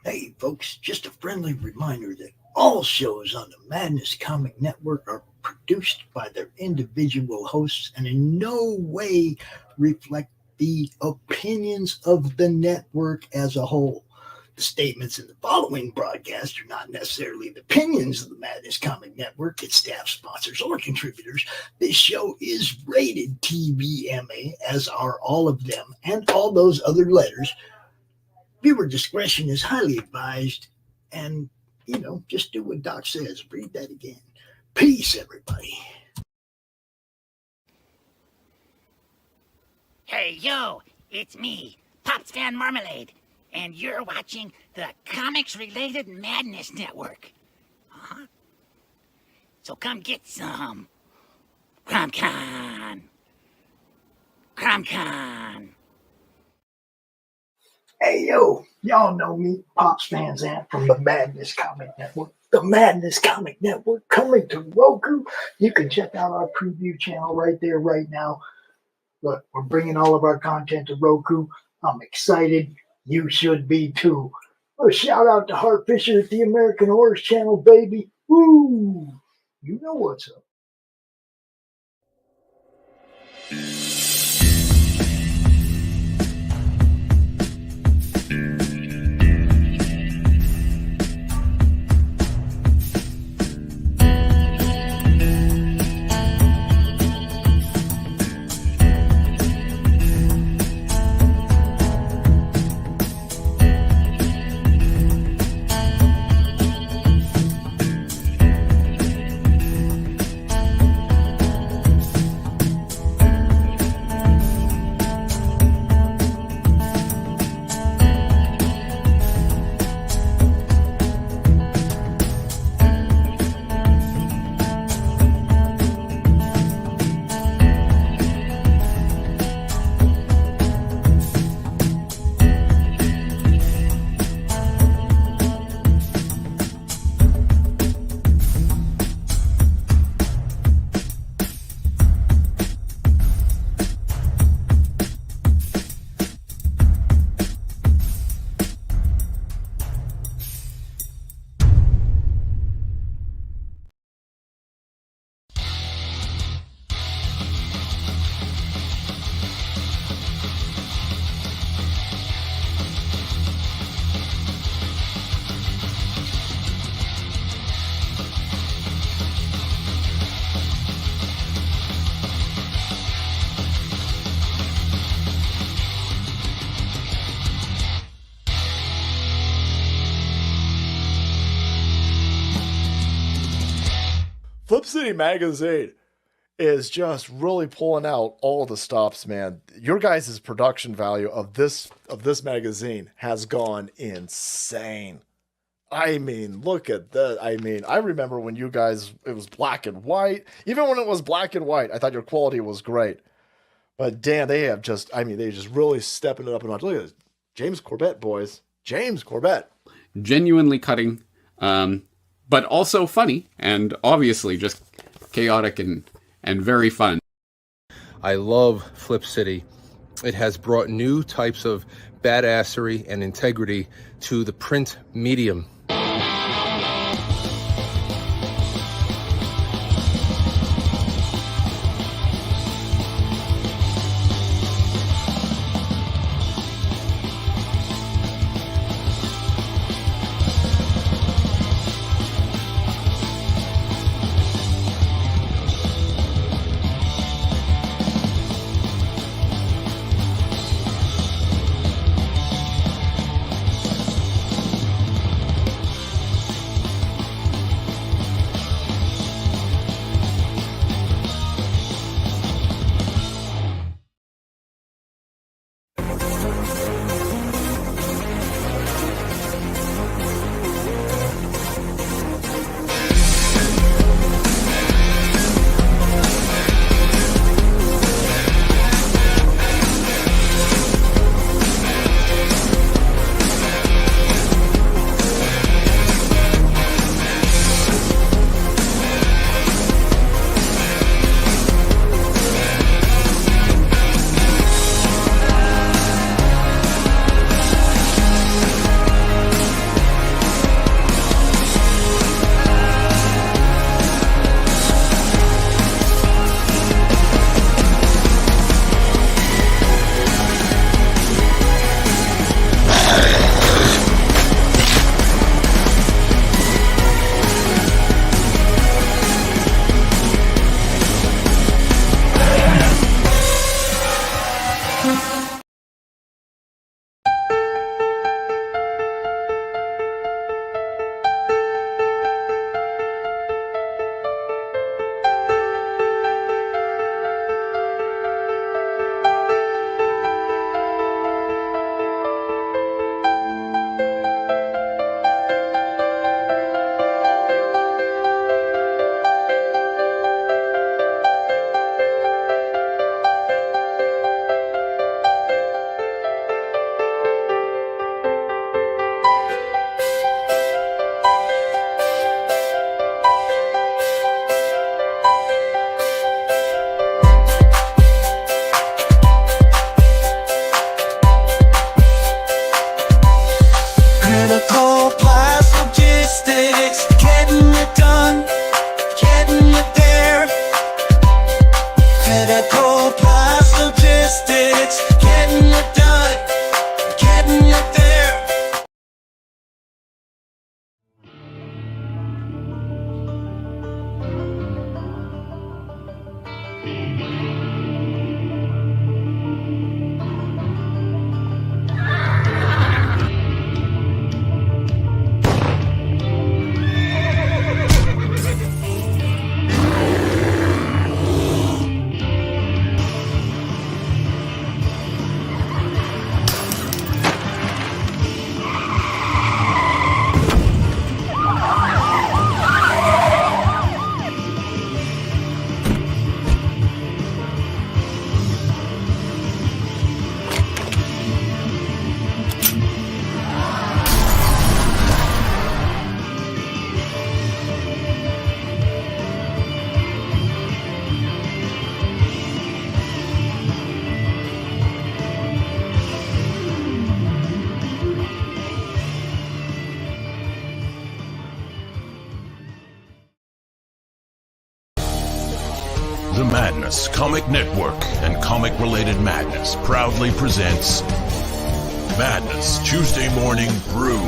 Hey, folks, just a friendly reminder that all shows on the Madness Comic Network are produced by their individual hosts and in no way reflect the opinions of the network as a whole. The statements in the following broadcast are not necessarily the opinions of the Madness Comic Network, its staff, sponsors, or contributors. This show is rated TVMA, as are all of them and all those other letters. Viewer discretion is highly advised, and, just do what Doc says. Read that again. Peace, everybody. Hey, yo, it's me, Pops Fan Marmalade, and you're watching the Comics-Related Madness Network. Uh-huh. So come get some. CromCon. Hey, yo, y'all know me, Pops Fans Ant from the Madness Comic Network. The Madness Comic Network coming to Roku. You can check out our preview channel right there, right now. Look, we're bringing all of our content to Roku. I'm excited. You should be too. A shout out to Hart Fisher at the American Horrors Channel, baby. Woo! You know what's up. Flip City Magazine is just really pulling out all the stops, man. Your guys' production value of this magazine has gone insane. I mean, look at that. I mean, I remember when you guys, it was black and white. Even when it was black and white, I thought your quality was great. But damn, they just really stepping it up a notch. Look at this. James Corbett, boys. James Corbett. Genuinely cutting. But also funny, and obviously just chaotic and very fun. I love Flip City. It has brought new types of badassery and integrity to the print medium. Critical plus logistics, getting it done, getting it there. The Madness Comic Network and Comic Related Madness proudly presents Madness Tuesday Morning Brew.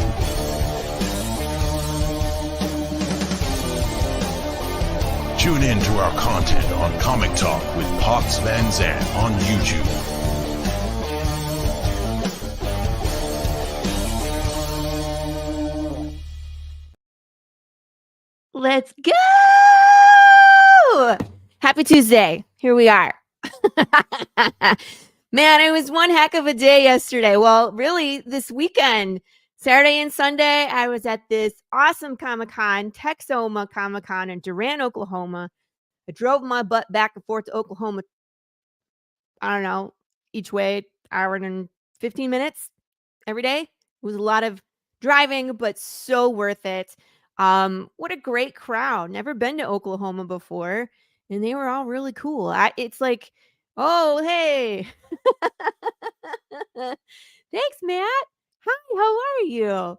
Tune in to our content on Comic Talk with Pops Van Zandt on YouTube. Let's go! Happy Tuesday. Here we are. Man, it was one heck of a day yesterday. Well, really, this weekend, Saturday and Sunday, I was at this awesome Comic-Con, Texoma Comic-Con in Durant, Oklahoma. I drove my butt back and forth to Oklahoma, I don't know, each way, hour and 15 minutes every day. It was a lot of driving, but so worth it. What a great crowd. Never been to Oklahoma before, and they were all really cool. It's like, oh, hey. Thanks, Matt. Hi, how are you?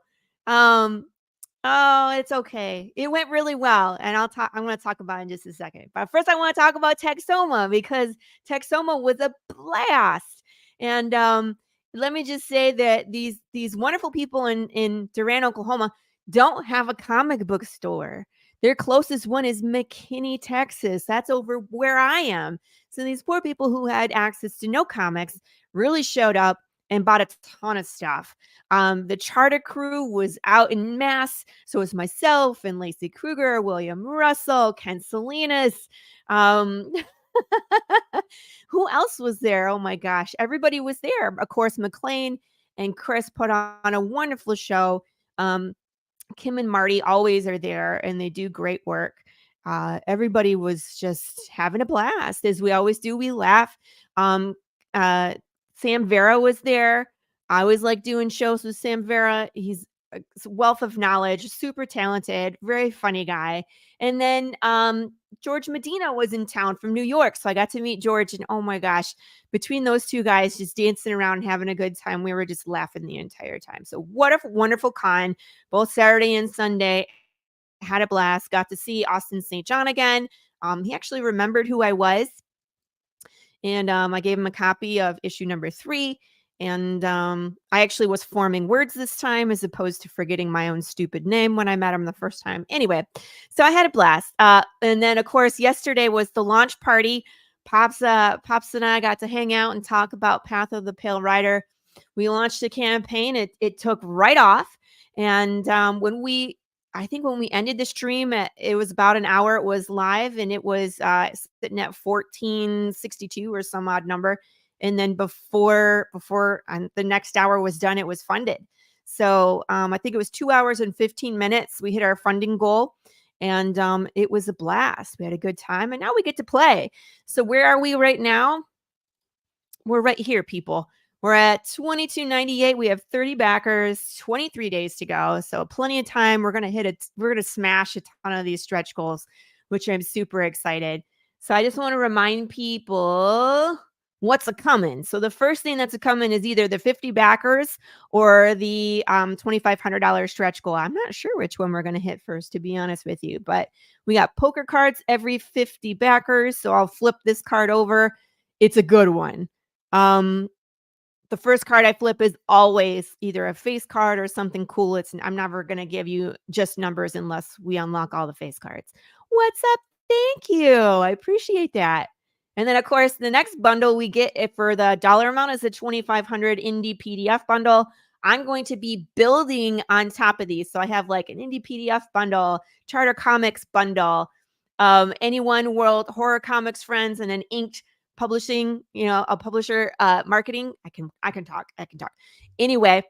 Oh, it's okay. It went really well, and I'm going to talk about it in just a second. But first, I want to talk about Texoma because Texoma was a blast. And let me just say that these wonderful people in Durant, Oklahoma, don't have a comic book store. Their closest one is McKinney, Texas. That's over where I am. So these poor people who had access to no comics really showed up and bought a ton of stuff. The charter crew was out in mass. So it was myself and Lacey Kruger, William Russell, Ken Salinas. Who else was there? Oh my gosh. Everybody was there. Of course, McLean and Chris put on a wonderful show. Kim and Marty always are there and they do great work. Everybody was just having a blast. As we always do, we laugh. Sam Vera was there. I always like doing shows with Sam Vera. He's a wealth of knowledge, super talented, very funny guy. And then George Medina was in town from New York. So I got to meet George, and oh my gosh, between those two guys just dancing around and having a good time, we were just laughing the entire time. So what a wonderful con, both Saturday and Sunday. Had a blast. Got to see Austin St. John again. He actually remembered who I was. And I gave him a copy of issue number 3. And I actually was forming words this time as opposed to forgetting my own stupid name when I met him the first time. Anyway, so I had a blast. And then, of course, yesterday was the launch party. Pops and I got to hang out and talk about Path of the Pale Rider. We launched a campaign. It took right off. And when we ended the stream, it was about an hour. It was live, and it was sitting at 1462 or some odd number. And then before the next hour was done, it was funded. So I think it was 2 hours and 15 minutes. We hit our funding goal, and it was a blast. We had a good time, and now we get to play. So where are we right now? We're right here, people. We're at 2298. We have 30 backers, 23 days to go. So plenty of time. We're going to smash a ton of these stretch goals, which I'm super excited. So I just want to remind people what's a coming. So the first thing that's a coming is either the 50 backers or the $2,500 stretch goal. I'm not sure which one we're going to hit first, to be honest with you, but we got poker cards every 50 backers. So I'll flip this card over. It's a good one. The first card I flip is always either a face card or something cool. I'm never going to give you just numbers unless we unlock all the face cards. What's up? Thank you. I appreciate that. And then, of course, the next bundle we get for the dollar amount is the 2,500 indie PDF bundle. I'm going to be building on top of these. So I have like an indie PDF bundle, Charter Comics bundle, Any One World Horror Comics Friends, and an inked publishing, a publisher marketing. I can talk. Anyway,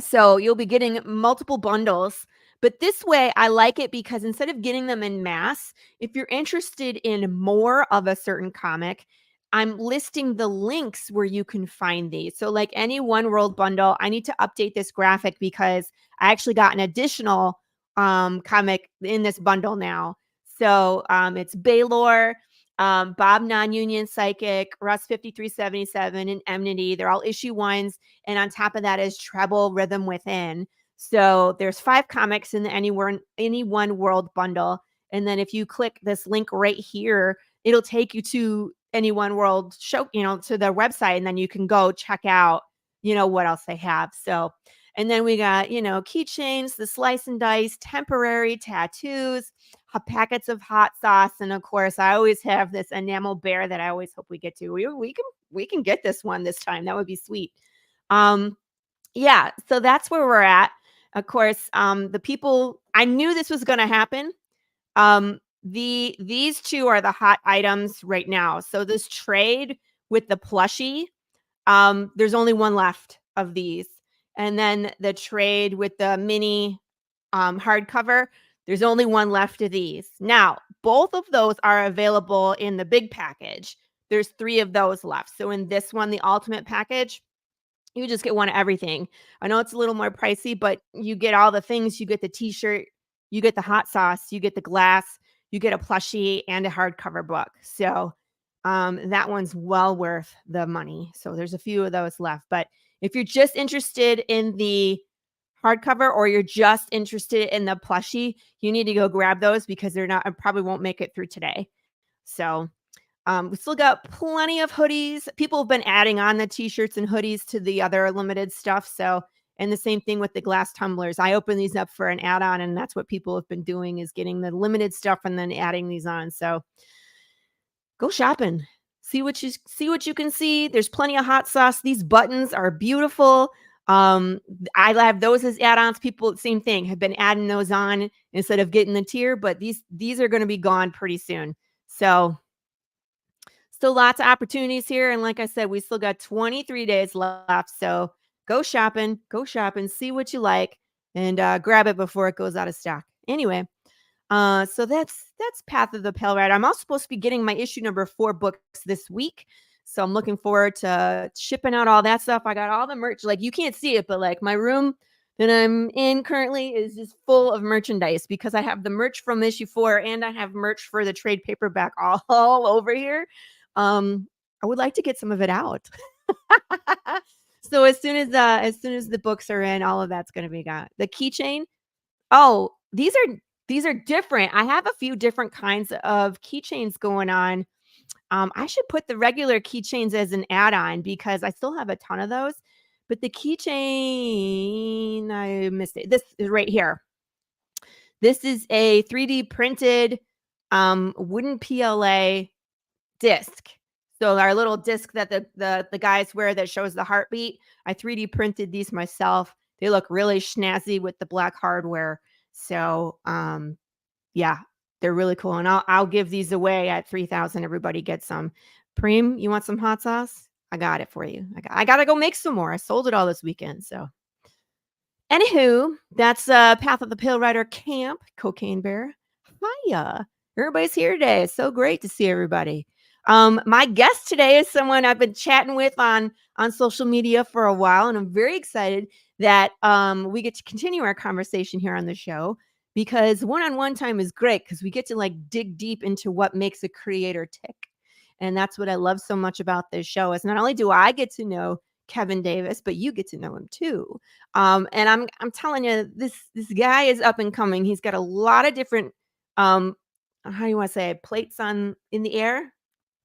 so you'll be getting multiple bundles. But this way, I like it because instead of getting them in mass, if you're interested in more of a certain comic, I'm listing the links where you can find these. So like Any One World bundle, I need to update this graphic because I actually got an additional comic in this bundle now. So it's Baylor, Bob Non-Union Psychic, Russ 5377, and Enmity. They're all issue 1s. And on top of that is Treble Rhythm Within. So there's 5 comics in the Any One World bundle. And then if you click this link right here, it'll take you to Any One World show, to their website. And then you can go check out, what else they have. So, and then we got, keychains, the slice and dice, temporary tattoos, packets of hot sauce. And of course, I always have this enamel bear that I always hope we get to. We can get this one this time. That would be sweet. Yeah, so that's where we're at. Of course, the people, I knew this was going to happen. These two are the hot items right now. So this trade with the plushie, there's only one left of these. And then the trade with the mini hardcover, there's only one left of these. Now, both of those are available in the big package. There's 3 of those left. So in this one, the ultimate package, you just get one of everything. I know it's a little more pricey, but you get all the things. You get the t-shirt, you get the hot sauce, you get the glass, you get a plushie and a hardcover book. So that one's well worth the money. So there's a few of those left. But if you're just interested in the hardcover or you're just interested in the plushie, you need to go grab those because they're not, I probably won't make it through today. So we still got plenty of hoodies. People have been adding on the t-shirts and hoodies to the other limited stuff. So, and the same thing with the glass tumblers. I open these up for an add-on, and that's what people have been doing is getting the limited stuff and then adding these on. So go shopping. See what you can see. There's plenty of hot sauce. These buttons are beautiful. I have those as add-ons. People, same thing, have been adding those on instead of getting the tier, but these are going to be gone pretty soon. So still lots of opportunities here. And like I said, we still got 23 days left. So go shopping, see what you like, and grab it before it goes out of stock. Anyway, so that's Path of the Pale Rider. I'm also supposed to be getting my issue number 4 books this week. So I'm looking forward to shipping out all that stuff. I got all the merch. Like, you can't see it, but like my room that I'm in currently is just full of merchandise because I have the merch from issue 4 and I have merch for the trade paperback all over here. I would like to get some of it out. So as soon as the books are in, all of that's going to be gone. The keychain. Oh, these are different. I have a few different kinds of keychains going on. I should put the regular keychains as an add-on because I still have a ton of those. But the keychain, I missed it. This is right here. This is a 3D printed wooden PLA disc. So our little disc that the guys wear that shows the heartbeat, I 3D printed these myself. They look really snazzy with the black hardware. So yeah, they're really cool. And I'll give these away at 3,000. Everybody gets some. Preem, you want some hot sauce? I got it for you. I gotta go make some more. I sold it all this weekend. So anywho, that's Path of the Pale Rider Camp, Cocaine Bear. Hiya. Everybody's here today. It's so great to see everybody. My guest today is someone I've been chatting with on social media for a while, and I'm very excited that we get to continue our conversation here on the show because one-on-one time is great because we get to like dig deep into what makes a creator tick. And that's what I love so much about this show is not only do I get to know Kevin Davis, but you get to know him too. And I'm telling you, this guy is up and coming. He's got a lot of different how do you want to say it? Plates in the air,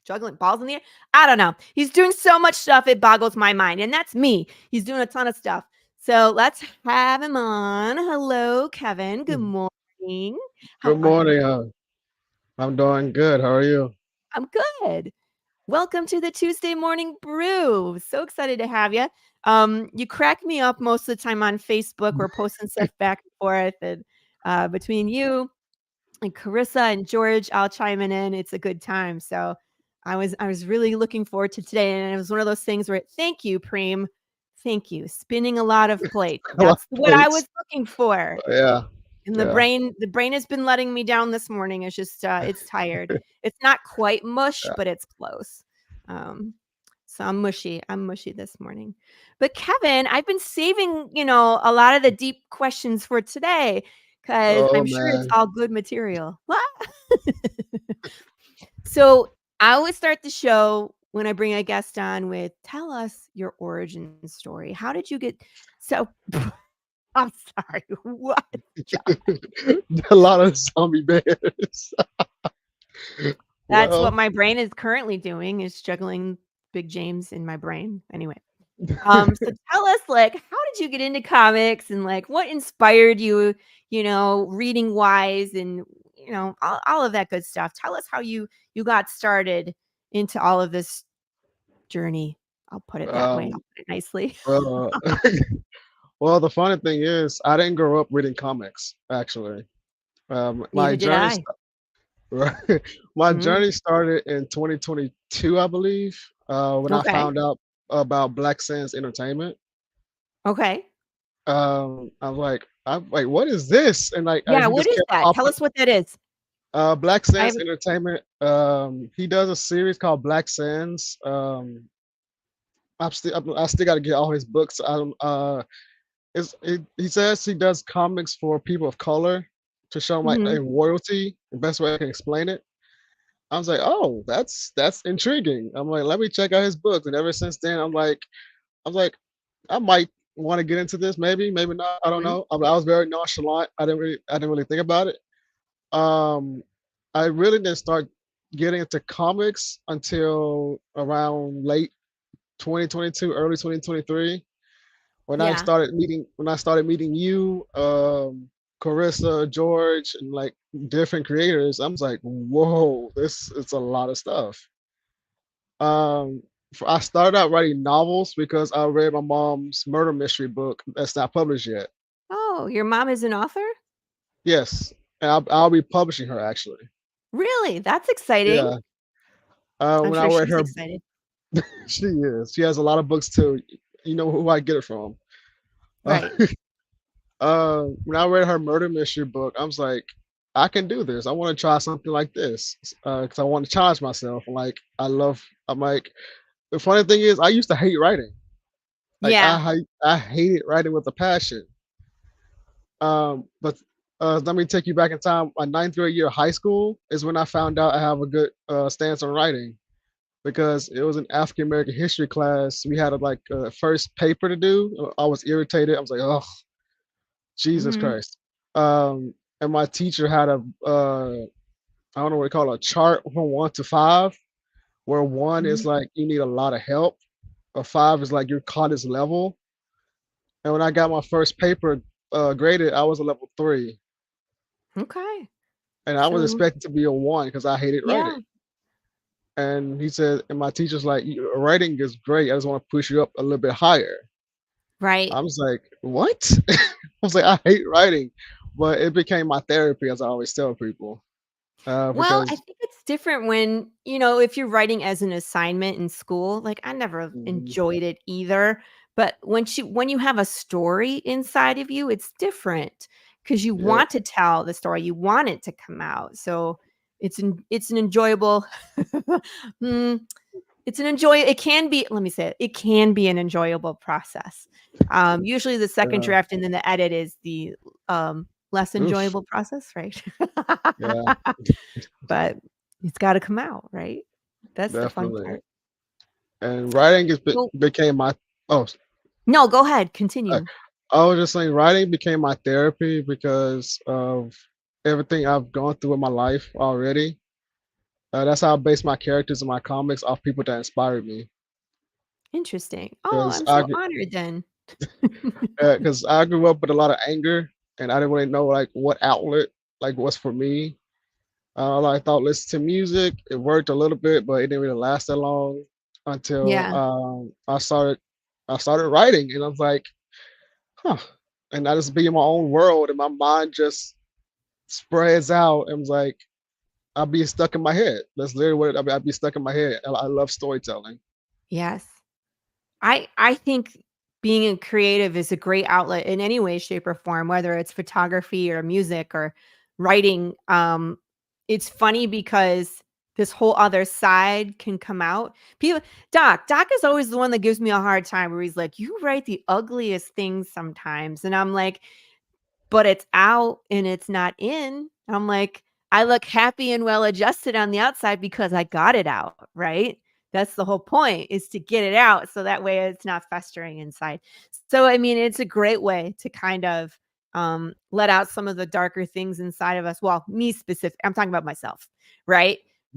juggling balls in the air. I don't know. He's doing so much stuff it boggles my mind, and that's me. He's doing a ton of stuff. So let's have him on. Hello, Kevin. Good morning. How Good are you? morning. I'm doing good. How are you? I'm good. Welcome to the Tuesday Morning Brew. So excited to have you. You crack me up most of the time on Facebook. We're posting stuff back and forth, and between you and Carissa and George, I'll chime in. It's a good time. So I was really looking forward to today, and it was one of those things where thank you, Preem. Thank you. Spinning a lot of plates. A lot That's of what I plates. was looking for. Yeah. And the brain has been letting me down this morning. It's just it's tired. It's not quite mush, but it's close. So I'm mushy. I'm mushy this morning. But Kevin, I've been saving, a lot of the deep questions for today because Oh I'm sure it's man. all good material. So I always start the show when I bring a guest on with tell us your origin story. How did you get so I'm sorry. What? A lot of zombie bears. That's what Well, my brain is currently doing is juggling Big James in my brain. Anyway. So tell us how did you get into comics and what inspired you, reading wise and all of that good stuff. Tell us how you got started into all of this journey. I'll put it that way. I'll um, put it nicely. well, well, the funny thing is, I didn't grow up reading comics. Actually, my Neither did journey, I. right, my Mhm. journey started in 2022, I believe, when I Okay. found out about Black Sands Entertainment. Okay. I'm like, what is this? And Yeah, he what just is kept that? Tell popping. us what that is. Black I Sands have Entertainment. He does a series called Black Sands. I still got to get all his books. He says he does comics for people of color to show them like mhm. a royalty. The best way I can explain it. I was like, oh, that's intriguing. I'm like, let me check out his books. And ever since then, I was like, I might want to get into this. Maybe, maybe not. I don't Mhm. know. I was very nonchalant. I didn't really think about it. Um, I really didn't start getting into comics until around late 2022, early 2023, Yeah. when I started meeting you, Carissa, George, and like different creators. I was like, whoa, this is a lot of stuff. I started out writing novels because I read my mom's murder mystery book that's not published yet. Oh, your mom is an author? Yes, and I'll be publishing her actually. Really? That's exciting. Yeah. I'm When I sure read she's her, excited. she is. She has a lot of books too. You know who I get it from. Uh, Right. when I read her murder mystery book, I was like, I can do this. I want to try something like this because I want to challenge myself. I'm like, the funny thing is, I used to hate writing. Like Yeah. I hated writing with a passion. But let me take you back in time. My ninth grade year of high school is when I found out I have a good stance on writing because it was an African American history class. We had a first paper to do. I was irritated. I was like, oh, Jesus Mhm. Christ. And my teacher had I don't know what to call it, a chart from 1 to 5, where 1 is Mhm. like you need a lot of help, or 5 is like you're caught as level. And when I got my first paper graded, I was a level 3, Okay. and I was So, expected to be a 1 because I hated writing. yeah. And he said, and my teacher's like, your writing is great. I just want to push you up a little bit higher. Right. I was like, what? I was like, I hate writing, but it became my therapy, as I always tell people. Well, I Because think it's different when, if you're writing as an assignment in school, I never Mhm. enjoyed it either. But when you have a story inside of you, it's different because you Yep. want to tell the story. You want it to come out. So it's an enjoyable mm, it can be, let me say it, it can be an enjoyable process. Usually the second Yeah. draft and then the edit is the less Oof. enjoyable process, right? Yeah. But it's got to come out, right? That's the fun Definitely. part. And writing Well, became my oh no, go ahead. I, Continue. I was just saying writing became my therapy because of everything I've gone through in my life already. That's how I base my characters and my comics off people that inspired me. Interesting. Oh, Because I'm so honored then. I grew up with a lot of anger, and I didn't really know like what outlet like was for me. I thought listen to music. It worked a little bit, but it didn't really last that long until Yeah. I started writing, and I was like, huh. And I just be in my own world, and my mind just spreads out, and was like, I'll be stuck in my head. That's literally what I'd be stuck in my head. I love storytelling. Yes. I think being a creative is a great outlet in any way, shape, or form, whether it's photography or music or writing. It's funny because this whole other side can come out. Doc is always the one that gives me a hard time where he's like, you write the ugliest things sometimes. And I'm like, but it's out and it's not in. I'm like, I look happy and well adjusted on the outside because I got it out, right? That's the whole point, is to get it out so that way it's not festering inside. So, I mean, it's a great way to kind of let out some of the darker things inside of us. Well, me specific, I'm talking about myself, right?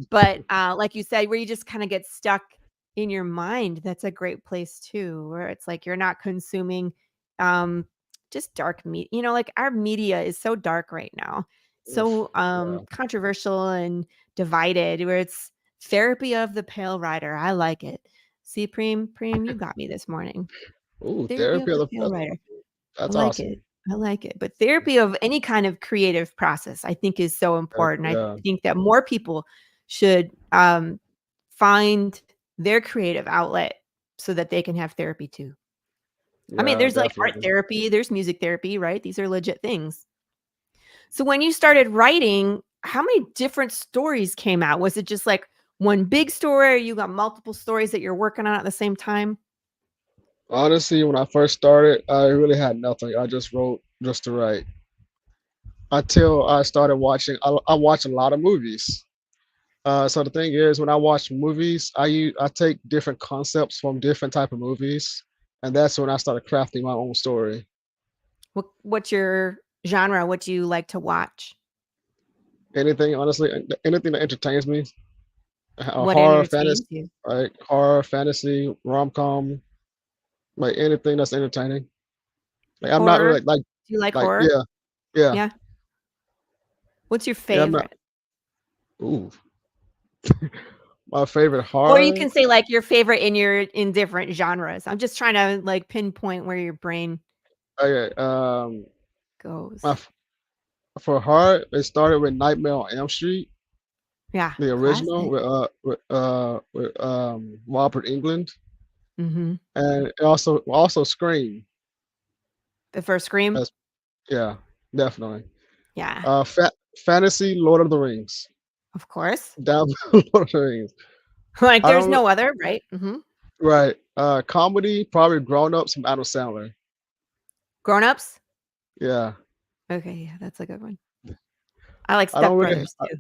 But like you said, where you just kind of get stuck in your mind, that's a great place too, where it's like you're not consuming just dark media. You know, like our media is so dark right now, so Yeah. controversial and divided, where it's therapy of the pale rider. I like it. See, Preem, you got me this morning. Ooh, Therapy therapy of of the the pale rider. I that's like it. awesome. I like it. But therapy of any kind of creative process, I think, is so important. I Yeah. think that more people should find their creative outlet so that they can have therapy too. I mean, Yeah, there's like art definitely. therapy, there's music therapy, right? These are legit things. So when you started writing, how many different stories came out? Was it just like one big story, or you got multiple stories that you're working on at the same time? Honestly, when I first started, I really had nothing. I just wrote just to write. Until I started watching, I watch a lot of movies. So the thing is, when I watch movies, I take different concepts from different type of movies, and that's when I started crafting my own story. What's your genre? What do you like to watch? Anything, honestly, anything that entertains me, What horror, fantasy, entertains you? like horror, fantasy, rom com, like anything that's entertaining. Like I'm not Horror? really Do you like like horror? yeah, yeah, Yeah. What's your yeah. I'm not. favorite? Ooh, my favorite Or you horror. can say like your favorite in different genres. I'm just trying to like pinpoint where your brain Okay, my goes. for horror, it started with Nightmare on Elm Street, Yeah, the original classic. with Robert England, Mhm. and also Scream. The first Scream? That's yeah, definitely. Yeah, Fantasy, Lord of the Rings. of course. Down Lord of the Rings. Like I there's don't no other, right? Mhm. right. Comedy, probably Grown Ups from Adam Sandler. Grown Ups? Yeah, Okay, yeah, that's a good one. I like I don't Step really. Brothers too.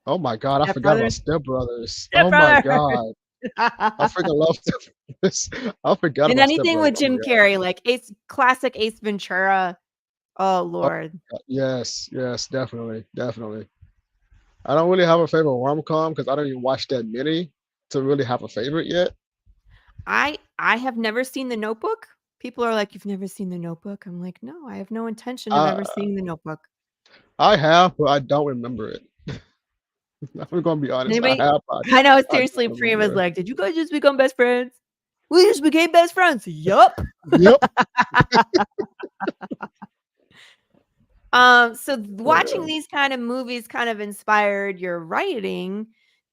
Oh my God, I Step forgot about Brothers? Step Brothers. Step Oh my Brothers! God, I freaking love Step Brothers. I forgot And about Step anything Brothers. with Oh my Jim God. Carrey, like classic Ace Ventura. Oh, Oh, Lord. yes, yes, definitely, definitely. I don't really have a favorite rom-com because I don't even watch that many to really have a favorite yet. I have never seen The Notebook. People are like, "You've never seen The Notebook?" I'm like, "No, I have no intention of ever I seeing The Notebook." I have, but I don't remember it. I'm gonna be honest. I Anybody? have, I know, I seriously, don't Prima is remember it. like, "Did you guys just become best friends?" "We just became best friends." "Yup." Yep. So watching these kind of movies kind of inspired your writing.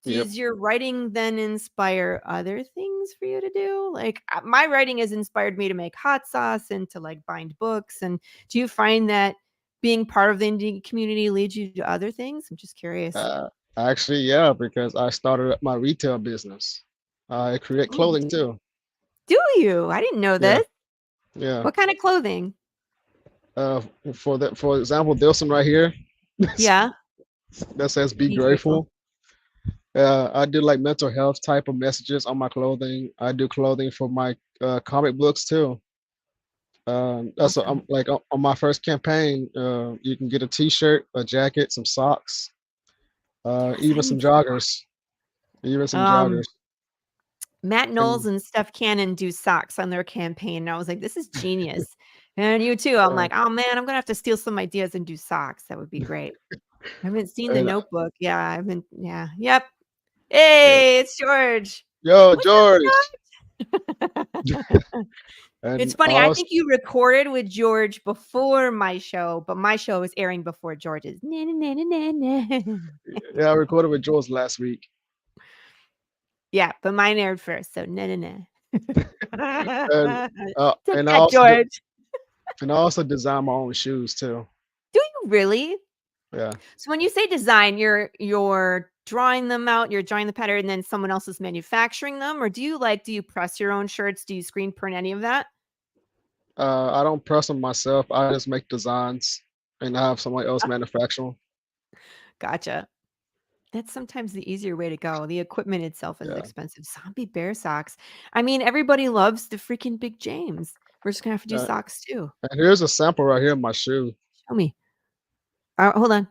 Yep. Does your writing then inspire other things for you to do? Like my writing has inspired me to make hot sauce and to like bind books. And do you find that being part of the indie community leads you to other things? I'm just curious. Uh, Actually, yeah, because I started up my retail business. I create Oh, clothing too. do you? I didn't know Yeah, this. yeah. What kind of clothing? Uh, for example, this one right here Yeah. that says "Be Be grateful. grateful." I do like mental health type of messages on my clothing. I do clothing for my comic books too. That's what Awesome. I'm like on my first campaign. You can get a T-shirt, a jacket, some socks, Yes, I even some need joggers, even some Um, joggers. Matt Knowles And and Steph Cannon do socks on their campaign. And I was like, this is genius. And you too. I'm like, oh man, I'm gonna have to steal some ideas and do socks. That would be great. I haven't seen the and Notebook. Yeah, I haven't. Yeah. Yep. Hey, it's George. yo, What's up, George. George? And It's funny. I also, think you recorded with George before my show, but my show is airing before George's. Na, na, na, na, na, na. yeah, I recorded with George last week. Yeah, but mine aired first. So na na na. Take And I that, also George. and I also design my own shoes too. Do you really? Yeah. So when you say design, you're drawing them out, you're drawing the pattern, and then someone else is manufacturing them, or do you press your own shirts? Do you screen print any of that? I don't press them myself. I just make designs and I have somebody else manufacture them. Gotcha. That's sometimes the easier way to go. The equipment itself is Yeah. expensive. Zombie bear socks. I mean, everybody loves the freaking Big James. We're just gonna have to do socks too. And here's a sample right here of my shoe. Show me. Hold on.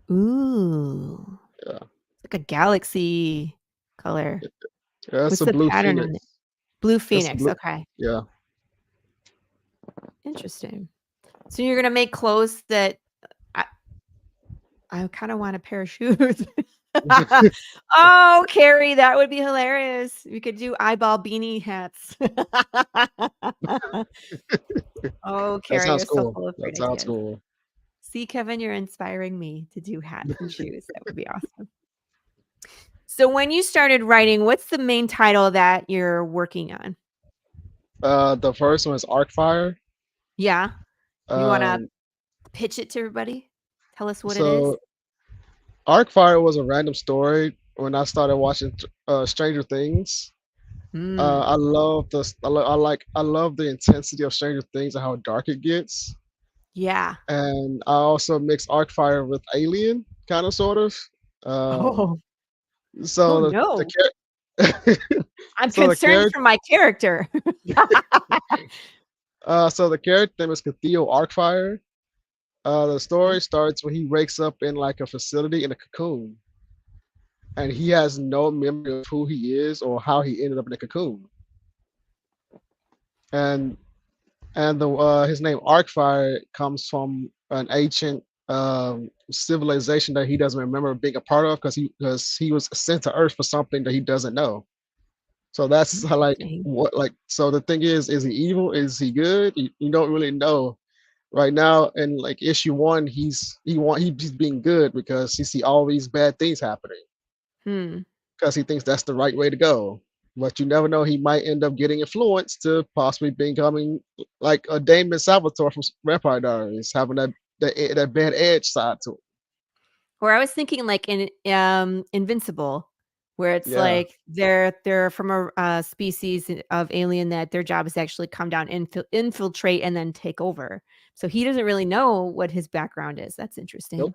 Ooh. Yeah. It's like a galaxy color. Yeah, What's it's a the blue pattern on phoenix. it? Blue It's a Phoenix. blue- Okay. Yeah. Interesting. So you're gonna make clothes that I kind of want a pair of shoes. Oh, Carrie, that would be hilarious. We could do eyeball beanie hats. Oh, That Carrie, sounds you're so cool. full of That great sounds ideas. cool. See, Kevin, you're inspiring me to do hats and shoes. That would be awesome. So when you started writing, what's the main title that you're working on? The first one is Arcfire. Yeah. You want to Um, pitch it to everybody? Tell us what it is. so Arcfire was a random story when I started watching Stranger Things. Mm, I love I love the intensity of Stranger Things and how dark it gets. yeah. And I also mix Arcfire with Alien, kind of, sort of. Oh, So no. I'm so the concerned for my character. so the character name is Cathedral Arcfire. The story starts when he wakes up in like a facility in a cocoon, and he has no memory of who he is or how he ended up in a cocoon. And his name Arcfire comes from an ancient civilization that he doesn't remember being a part of because he was sent to Earth for something that he doesn't know. So that's how, like, Interesting. what, like, so the thing is he evil? Is he good? You don't really know. Right now in like issue 1, he's being good because he see all these bad things happening because he thinks that's the right way to go. But you never know, he might end up getting influenced to possibly becoming like a Damon Salvatore from Vampire Diaries, having that bad edge side to him. Or I was thinking like in Invincible, where it's Yeah. like they're from a species of alien that their job is actually come down, infiltrate, and then take over. So he doesn't really know what his background is. That's interesting. Nope.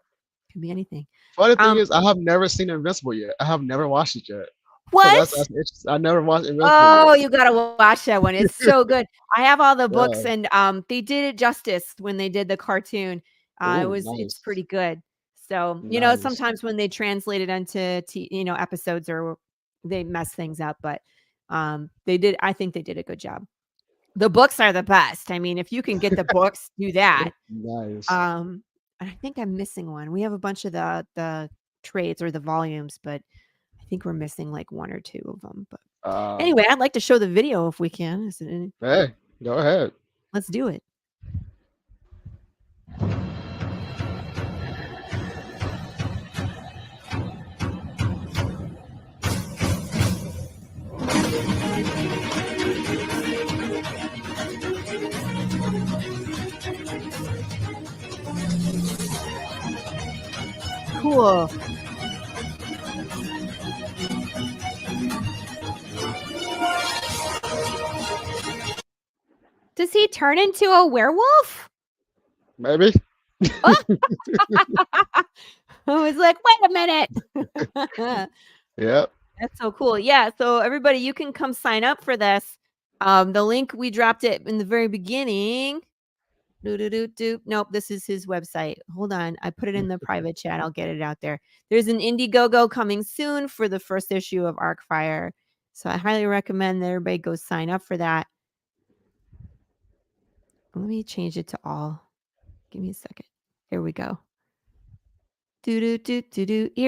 Could be anything. Funny thing is, I have never seen Invincible yet. I have never watched it yet. So What? that's interesting. I never watched Invincible Oh, yet. you gotta watch that one. It's so good. I have all the books, Yeah. and they did it justice when they did the cartoon. Ooh, It's nice. pretty good. So Nice. sometimes when they translate it onto episodes, or they mess things up, but I think they did a good job. The books are the best. I mean, if you can get the books, do that. Nice. I think I'm missing one. We have a bunch of the trades or the volumes, but I think we're missing like 1 or 2 of them. But anyway, I'd like to show the video if we can. Hey, go ahead. Let's do it. Cool. Does he turn into a werewolf? Maybe. I was like, wait a minute. Yep. That's so cool. Yeah. So everybody, you can come sign up for this. The link, we dropped it in the very beginning. Nope, this is his website. Hold on. I put it in the private chat. I'll get it out there. There's an Indiegogo coming soon for the first issue of Arcfire. So I highly recommend that everybody go sign up for that. Let me change it to all. Give me a second. Here we go. Here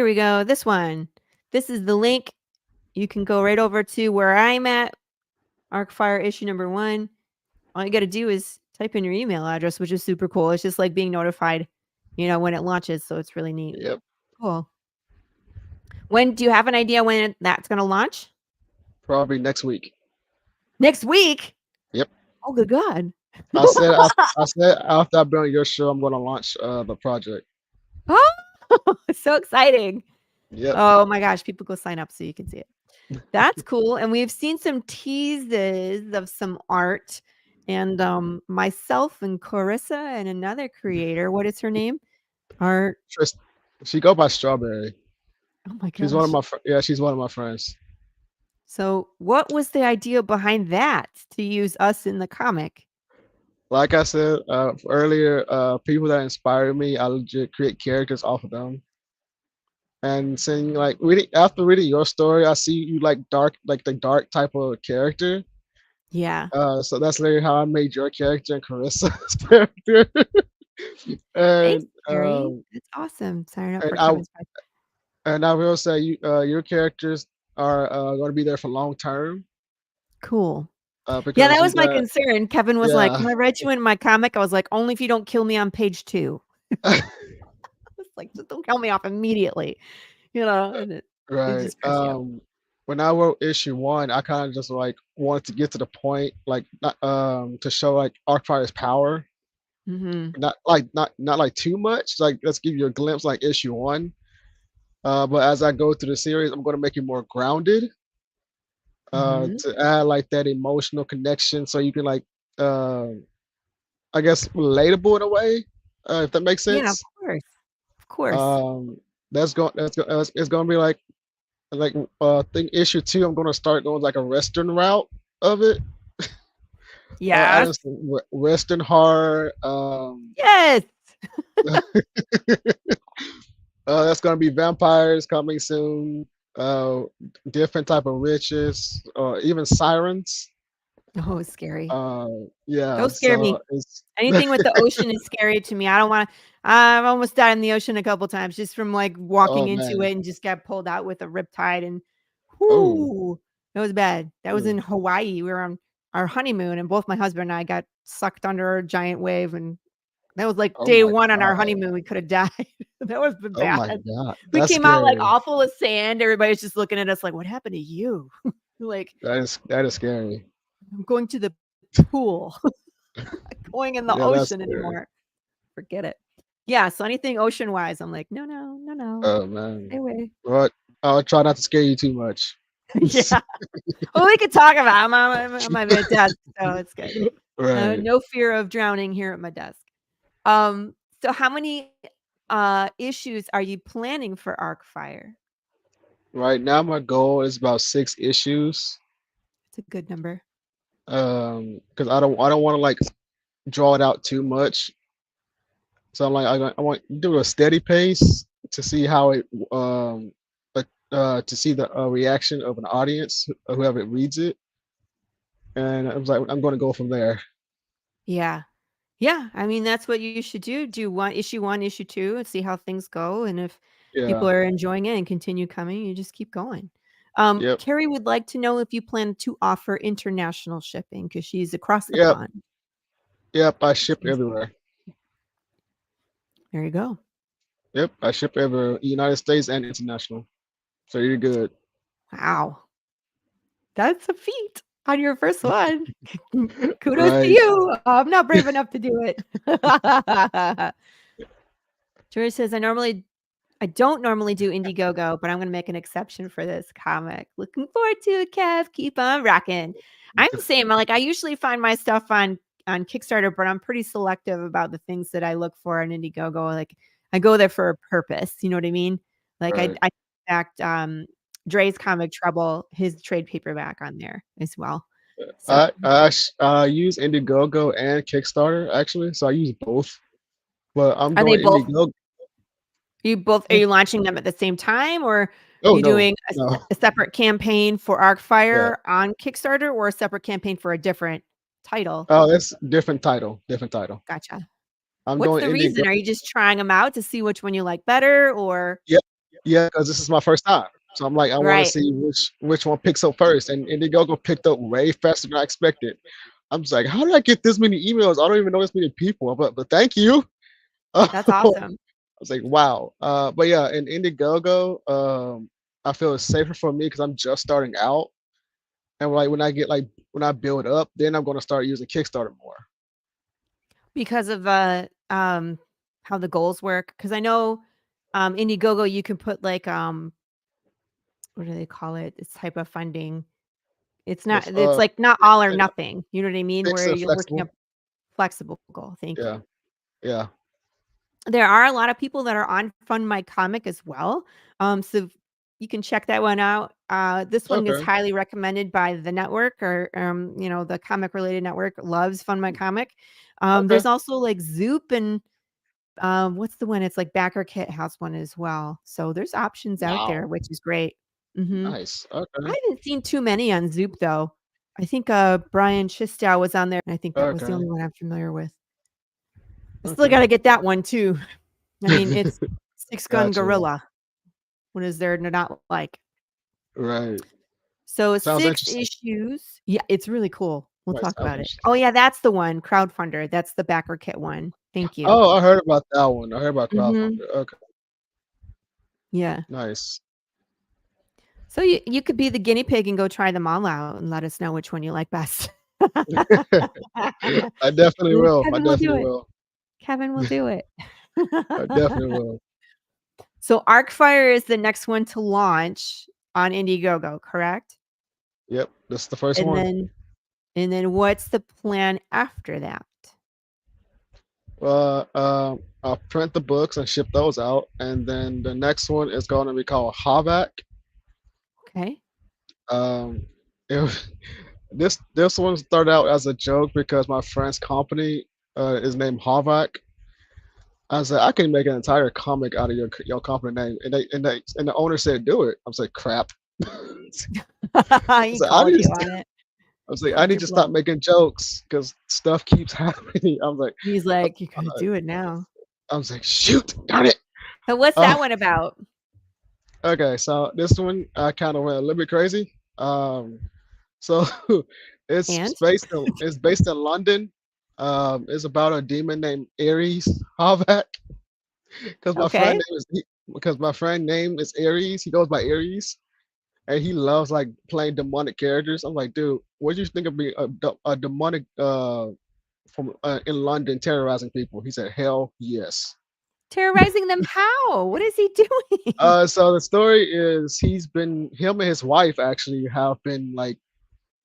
we go. This one. This is the link. You can go right over to where I'm at. Arcfire issue number 1. All you got to do is type in your email address, which is super cool. It's just like being notified, when it launches. So it's really neat. Yep. Cool. When do you have an idea when that's going to launch? Probably next week. Next week? Yep. Oh, good God. I said after I've been on your show, I'm going to launch the project. Oh, so exciting. Yep. Oh my gosh. People go sign up so you can see it. That's cool. And we've seen some teases of some art. And myself and Carissa and another creator, what is her name? Art. She go by Strawberry. Oh my gosh. She's one of my she's one of my friends. So what was the idea behind that to use us in the comic? Like I said earlier, people that inspire me, I legit create characters off of them. And saying after reading your story, I see you like the dark type of character. Yeah. So that's literally how I made your character and Carissa's character. And thanks, Gary. It's awesome. Sign up for and I will say your characters are going to be there for long term. Cool. Yeah, that was my concern. Kevin was like, when I read you in my comic, I was like, only if you don't kill me on page 2. I was like, just don't kill me off immediately. And right. When I wrote issue 1, I kind of just wanted to get to the point, to show Arcfire's power. Mm-hmm. Not like too much. Let's give you a glimpse like issue 1. But as I go through the series, I'm going to make it more grounded. To add that emotional connection, so you can I guess relatable in a way, if that makes sense. Yeah, of course. It's going to be thing issue 2. I'm going to start going a Western route of it. Yeah. Western horror. Yes. That's going to be vampires coming soon. Different type of witches, or even sirens. Oh, it's scary. Yeah. Don't scare me. Anything with the ocean is scary to me. I don't want to. I've almost died in the ocean a couple times just from walking into it and just got pulled out with a riptide, and that was bad. That was in Hawaii. We were on our honeymoon, and both my husband and I got sucked under a giant wave, and that was day 1 on our honeymoon. We could have died. That was bad. Oh my God. We came out all full of sand. Everybody's just looking at us like, what happened to you? That is scary. I'm going to the pool. Not going in the ocean anymore. Forget it. Yeah, so anything ocean wise, I'm like, no. Oh man. Stay away. But I'll try not to scare you too much. Yeah. Well, we could talk about it. I'm at my desk, so it's good. Right. No fear of drowning here at my desk. So how many issues are you planning for Arcfire? Right now, my goal is about 6 issues. It's a good number. Because I don't want to draw it out too much. So I'm I want to do a steady pace to see how it to see the reaction of an audience, whoever reads it, and I was like, I'm going to go from there. Yeah. I mean, that's what you should do. Do issue 1, issue 2, and see how things go. And if people are enjoying it and continue coming, you just keep going. Carrie would like to know if you plan to offer international shipping because she's across the pond. Yep, I ship everywhere. There you go. Yep, I ship everywhere, United States and international. So you're good. Wow. That's a feat on your first one. Kudos to you. I'm not brave enough to do it. George says, I don't normally do Indiegogo, but I'm going to make an exception for this comic. Looking forward to it, Kev. Keep on rocking. I'm the same. I usually find my stuff on Kickstarter, but I'm pretty selective about the things that I look for on Indiegogo. I go there for a purpose. You know what I mean? Like Right. I backed Dre's Comic Trouble, his trade paperback on there as well. So I use Indiegogo and Kickstarter actually, so I use both. But I'm are they doing both? Indiegogo. Are you launching them at the same time, or Oh you no, doing no. a separate campaign for Yeah. Arcfire on Kickstarter, or a separate campaign for a different title? Oh, that's different title. Different title. Gotcha. I'm What's doing the reason? Indiegogo. Are you just trying them out to see which one you like better, or Yeah, yeah, because this is my first time. So I'm like, I want to right? see which one picks up first. And Indiegogo picked up way faster than I expected. I'm just like, how did I get this many emails? I don't even know this many people. But thank you. That's awesome. I was like, wow. But yeah, in Indiegogo, I feel it's safer for me because I'm just starting out. And like when I build up, then I'm gonna start using Kickstarter more. Because of how the goals work. Because I know Indiegogo, you can put like what do they call it? This type of funding. It's not. It's It's like not all or fi- nothing. You know what I mean? fixed Where and you're working up flexible. flexible goal. Thank Yeah, you. yeah. There are a lot of people that are on Fund My Comic as well. So you can check that one out. This one is Okay. highly recommended by the network, or the comic related network loves Fund My Comic. Okay. There's also like Zoop and what's the one? It's like Backer Kit has one as well. So there's options out there, Wow. which is great. I Nice. Okay. haven't seen too many on Zoop though. I think Brian Christgau was on there, and I think that was the Okay. only one I'm familiar with. I still Okay. got to get that one too. I mean, it's Six Gun Gotcha. Gorilla. What is there to not like? Right. So Sounds 6 interesting. issues. Yeah, it's really cool. We'll Right, talk sounds about it. interesting. Oh yeah, that's the one. Crowdfunder. That's the Backer Kit one. Thank you. Oh, I heard about that one. I heard about hmm crowdfunder. Okay. Yeah. Nice. So you could be the guinea pig and go try them all out and let us know which one you like best. I definitely will. I Kevin will do definitely it. will. Kevin will do it. I definitely will. So Arcfire is the next one to launch on Indiegogo, correct? Yep. This is the first And one. then what's the plan after that? I'll print the books and ship those out, and then the next one is going to be called Havak. Okay. It, this one started out as a joke because my friend's company is named Havak. I said I can make an entire comic out of your company name, and the owner said do it. I was like crap. He So called you on it. I was like, I Called need your to bluff. stop making jokes because stuff keeps happening. I was like, He's like, you gotta do it now. I was like, shoot, darn it. So what's that one about? Okay, so this one I kind of went a little bit crazy. So it's And based in London. It's about a demon named Ares Havak. Because okay. my friend name is Ares. He goes by Ares, and he loves like playing demonic characters. I'm like, dude, what do you think of being a demonic from in London terrorizing people? He said, hell yes. Terrorizing them how? What is he doing? So the story is him and his wife actually have been like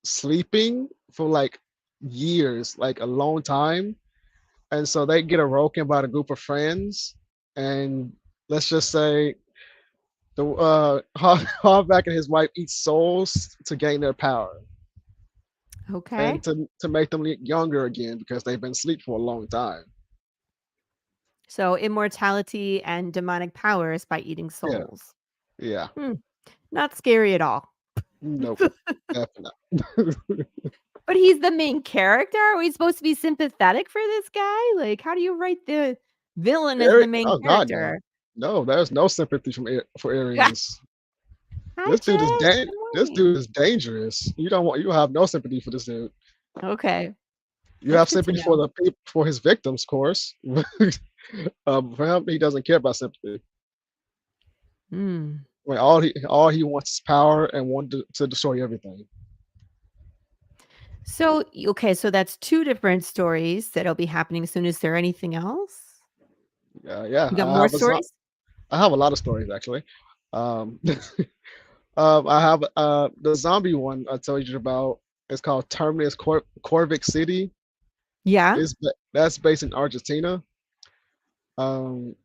sleeping for like years, like a long time. And so they get awoken by a group of friends, and let's just say the Hallback and his wife eat souls to gain their power Okay. and to make them look younger again because they've been asleep for a long time. So immortality and demonic powers by eating souls. Yeah. Not scary at all. Nope. Definitely not. But he's the main character. Are we supposed to be sympathetic for this guy? Like, how do you write the villain as the main Oh God, character? no, there's no sympathy for Aries. Hi, This dude is Jess. Good this morning. dude is dangerous. You have no sympathy for this dude. Okay. You That's have good to sympathy for for his victims, of course. For him, he doesn't care about sympathy. Like all he wants is power and wants to destroy everything. So, okay, so that's 2 different stories that'll be happening soon. Is there anything else? Yeah. You got more stories? I have a lot of stories actually. I have the zombie one I told you about. It's called Terminus Corvic City. Yeah. That's based in Argentina.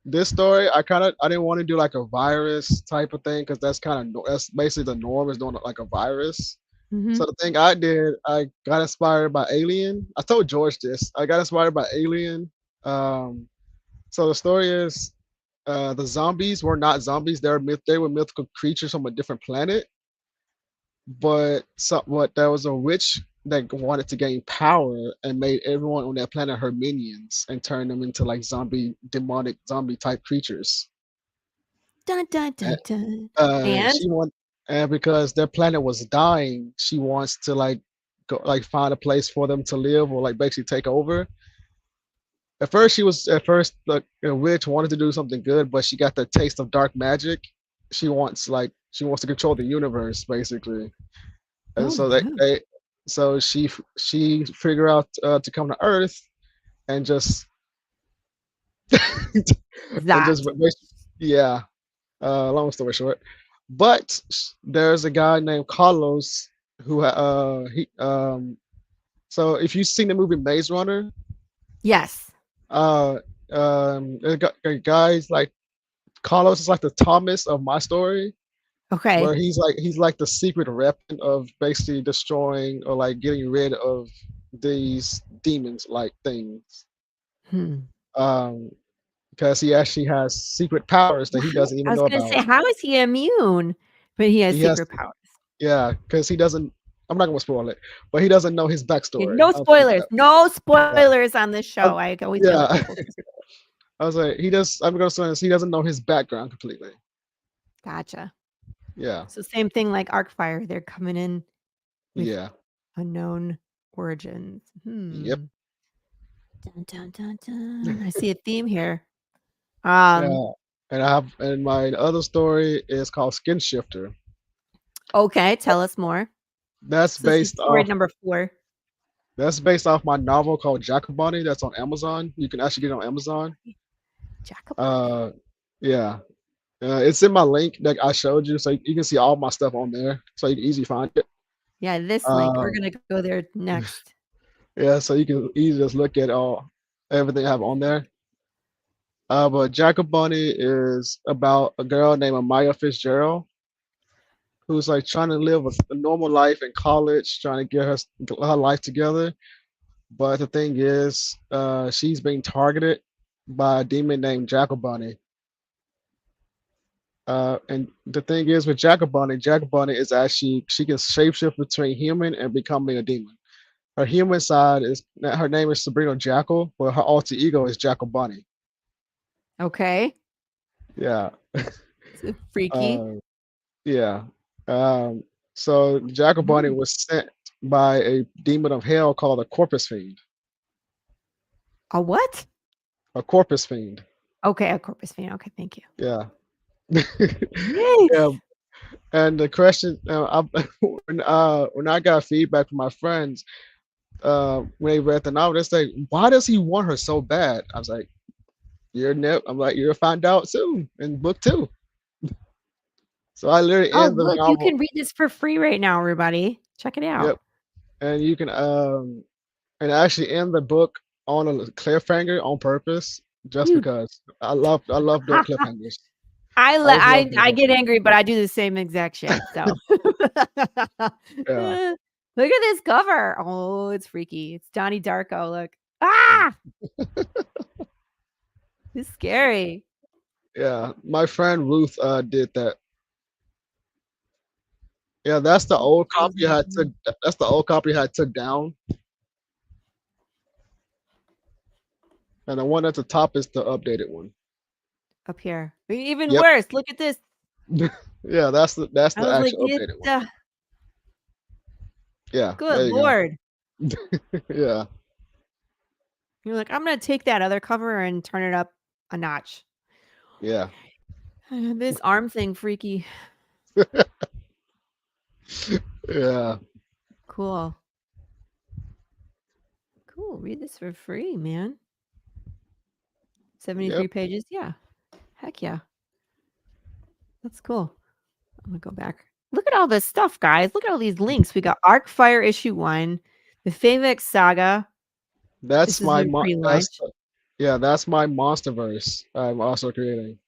This story, I didn't want to do like a virus type of thing because that's basically the norm is doing it like a virus. Mhm. So the thing I did, I got inspired by Alien. I told George this. I got inspired by Alien. So the story is, the zombies were not zombies. They were mythical creatures from a different planet. But there was a witch that wanted to gain power and made everyone on that planet her minions and turned them into like demonic zombie type creatures. Dun, dun, dun, And dun. she want and because their planet was dying, she wants to like go like find a place for them to live or like basically take over. At first the witch wanted to do something good, but she got the taste of dark magic. She wants to control the universe basically. And Oh, so wow. so she figure out to come to Earth and just and That. just yeah. Long story short, but there's a guy named Carlos who he so if you've seen the movie Maze Runner, Yes. a guy's like Carlos is like the Thomas of my story, where Okay. he's like the secret weapon of basically destroying or like getting rid of these demons like things. Hmm. Because he actually has secret powers that he doesn't I even was know gonna say, about. how is he immune? But he has He has secret powers. Yeah, because he doesn't. I'm not gonna spoil it, but he doesn't know his Okay, backstory. no I'll put it spoilers. that No way. spoilers on this Yeah, show. I always yell at yeah. people. I was like, I'm gonna say he doesn't know his background completely. Gotcha. Yeah, So same thing like Arcfire. They're coming in with yeah, unknown origins. yep, Dun, dun, dun, dun. I see a theme here. yeah. And my other story is called Skin Shifter. Okay, tell us more. That's So this is based story off. number 4. That's based off my novel called Jacobani. That's on Amazon. You can actually get it on Amazon. Jacobani. Yeah. It's in my link that I showed you, so you can see all my stuff on there, so you can easily find it. Yeah, this link. We're Um, gonna go there next. yeah, so you can easily just look at everything I have on there. But Jacobani is about a girl named Amaya Fitzgerald who's like trying to live a normal life in college, trying to get her life together. But the thing is, she's being targeted by a demon named Jacobani. And the thing is with Jacobani is actually she can shapeshift between human and becoming a demon. Her human side her name is Sabrina Jackal, but her alter ego is Jacobani. Okay. Yeah. So freaky. Yeah. So Jacobani Mm. was sent by a demon of hell called a corpus fiend. A what? A corpus fiend. Okay, a corpus fiend. Okay, thank you. Yeah. Yikes. Yeah. And the question, when I got feedback from my friends, when they read the novel, they say, "Why does he want her so bad?" I was like, I'm like, "You'll find out soon in book 2." So I literally Oh, end the look, you novel. can read this for free right now, everybody. Check it out. Yep. And you can and I actually end the book on a cliffhanger on purpose, just because I love doing cliffhangers. I get angry, but I do the same exact shit. So Yeah. look at this cover. Oh, it's freaky. It's Donnie Darko. Look. Ah, it's scary. Yeah. My friend Ruth did that. Yeah, that's the old copy I took. That's the old copy I took down. And the one at the top is the updated one. Up here. Even Yep. worse. Look at this. Yeah, that's the I was like, actual updated one. Yeah. Good Lord. Yeah. You're like, I'm gonna take that other cover and turn it up a notch. Yeah. This arm thing, freaky. Yeah. Cool. Cool. Read this for free, man. 73 pages. Yeah. Heck yeah. That's cool. I'm gonna go back. Look at all this stuff, guys. Look at all these links. We got Arcfire issue 1, the Favex Saga. That's This is my your pre-launch. Yeah, that's my MonsterVerse I'm also creating.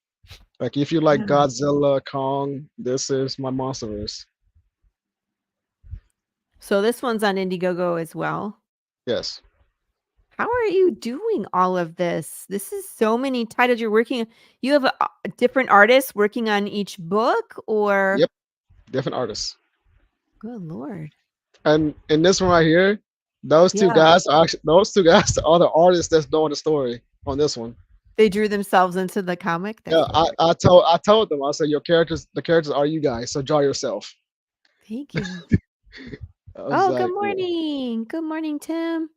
Like if you like Yeah. Godzilla, Kong, this is my MonsterVerse. So this one's on Indiegogo as well. Yes. How are you doing all of this? This is so many titles you're working. You have different artists working on each book, or Yep. Different artists. good lord, And in this one right here, those two yeah, guys are the artists that's doing the story on this one. they drew themselves into the comic. Yeah, That's I told them, I said the characters are you guys, so draw yourself. thank you. I was Oh, like, good morning, Tim.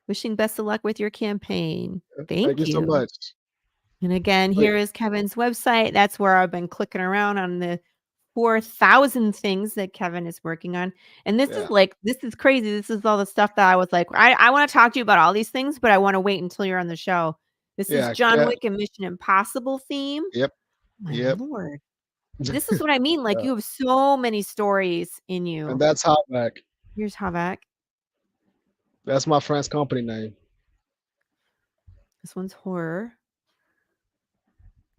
Wishing best of luck with your campaign. thank you Thank so you. much. And again, Wait, here is Kevin's website. That's where I've been clicking around on the 4,000 things that Kevin is working on. And this yeah, is crazy. This is all the stuff that I was like, I want to talk to you about all these things, but I want to wait until you're on the show. This is yeah, John yeah, Wick and Mission Impossible theme. yep, My yep. lord. This is what I mean. Like, Yeah. you have so many stories in And you. that's Hotback. Here's Havak. That's my friend's company name. This one's horror.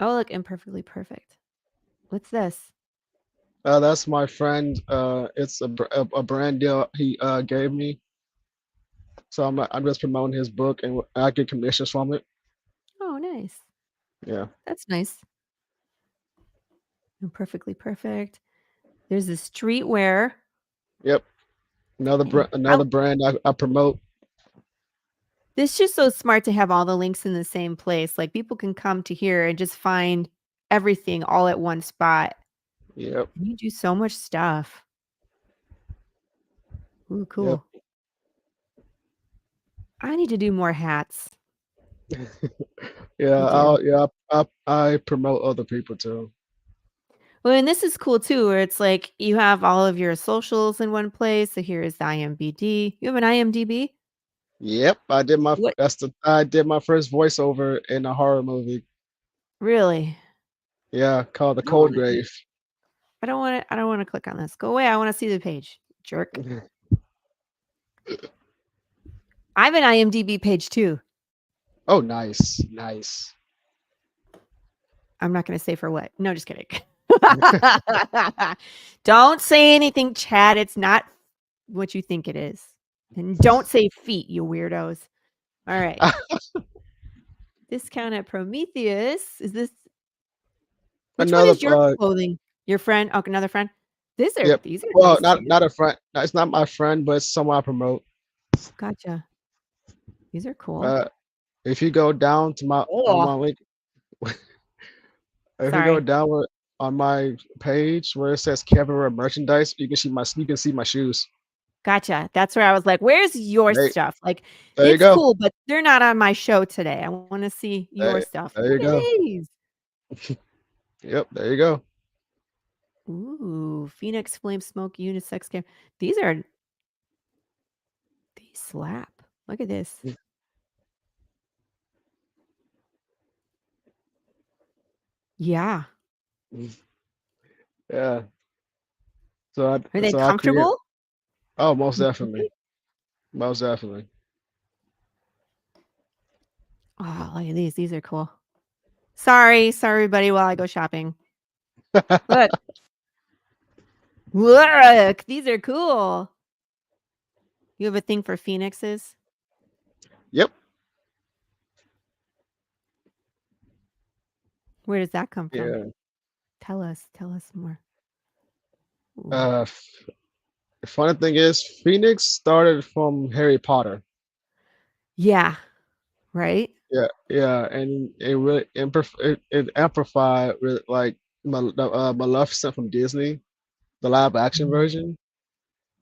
Oh, look, imperfectly perfect. What's this? That's my friend. It's a brand deal he gave me. So I'm just promoting his book, and I get commissions from it. Oh, nice. Yeah. That's nice. Imperfectly perfect. There's the streetwear. Yep. Another brand I promote. This is just so smart to have all the links in the same place. Like, people can come to here and just find everything all at one spot. Yep. And you do so much stuff. Ooh, cool. Yep. I need to do more hats. Yeah, I promote other people too. Well, and this is cool too, where it's like you have all of your socials in one place. So here is the IMDb. You have an IMDb? Yep, I did my What? I did my first voiceover in a horror movie. Really? Yeah, called The I don't Cold wanna- Grave. I don't want to click on this. Go away. I want to see the page. Jerk. I have an IMDb page too. Oh, nice, nice. I'm not going to say for what. No, just kidding. Don't say anything, Chad. It's not what you think it is. And don't say feet, you weirdos. All right. Discount at Prometheus. Is this which one Another is your clothing? Your friend? Oh, another friend. These are Yep. these are Well, nice too. not a friend. No, it's not my friend, but it's someone I promote. Gotcha. These are cool. If you go down to my on my link, if you go down on my page where it says Kevin merchandise, you can see my shoes. Gotcha. That's where I was like, where's your There- stuff? Like, there you it's go. cool, but they're not on my show today. I want to see your stuff. There you Look at go. these. Yep, there you go. Ooh, Phoenix Flame Smoke Unisex Cam. These slap. Look at this. Yeah. Yeah. So Are they comfortable? Oh, most definitely. Most definitely. Oh, look at these. These are cool. Sorry, everybody, while I go shopping. Look. Look, these are cool. You have a thing for phoenixes? Yep. Where does that come from? Yeah. Tell us more. Ooh. The funny thing is, Phoenix started from Harry Potter. Yeah. Right? Yeah, and it really it amplified with like Maleficent from Disney, the live action version.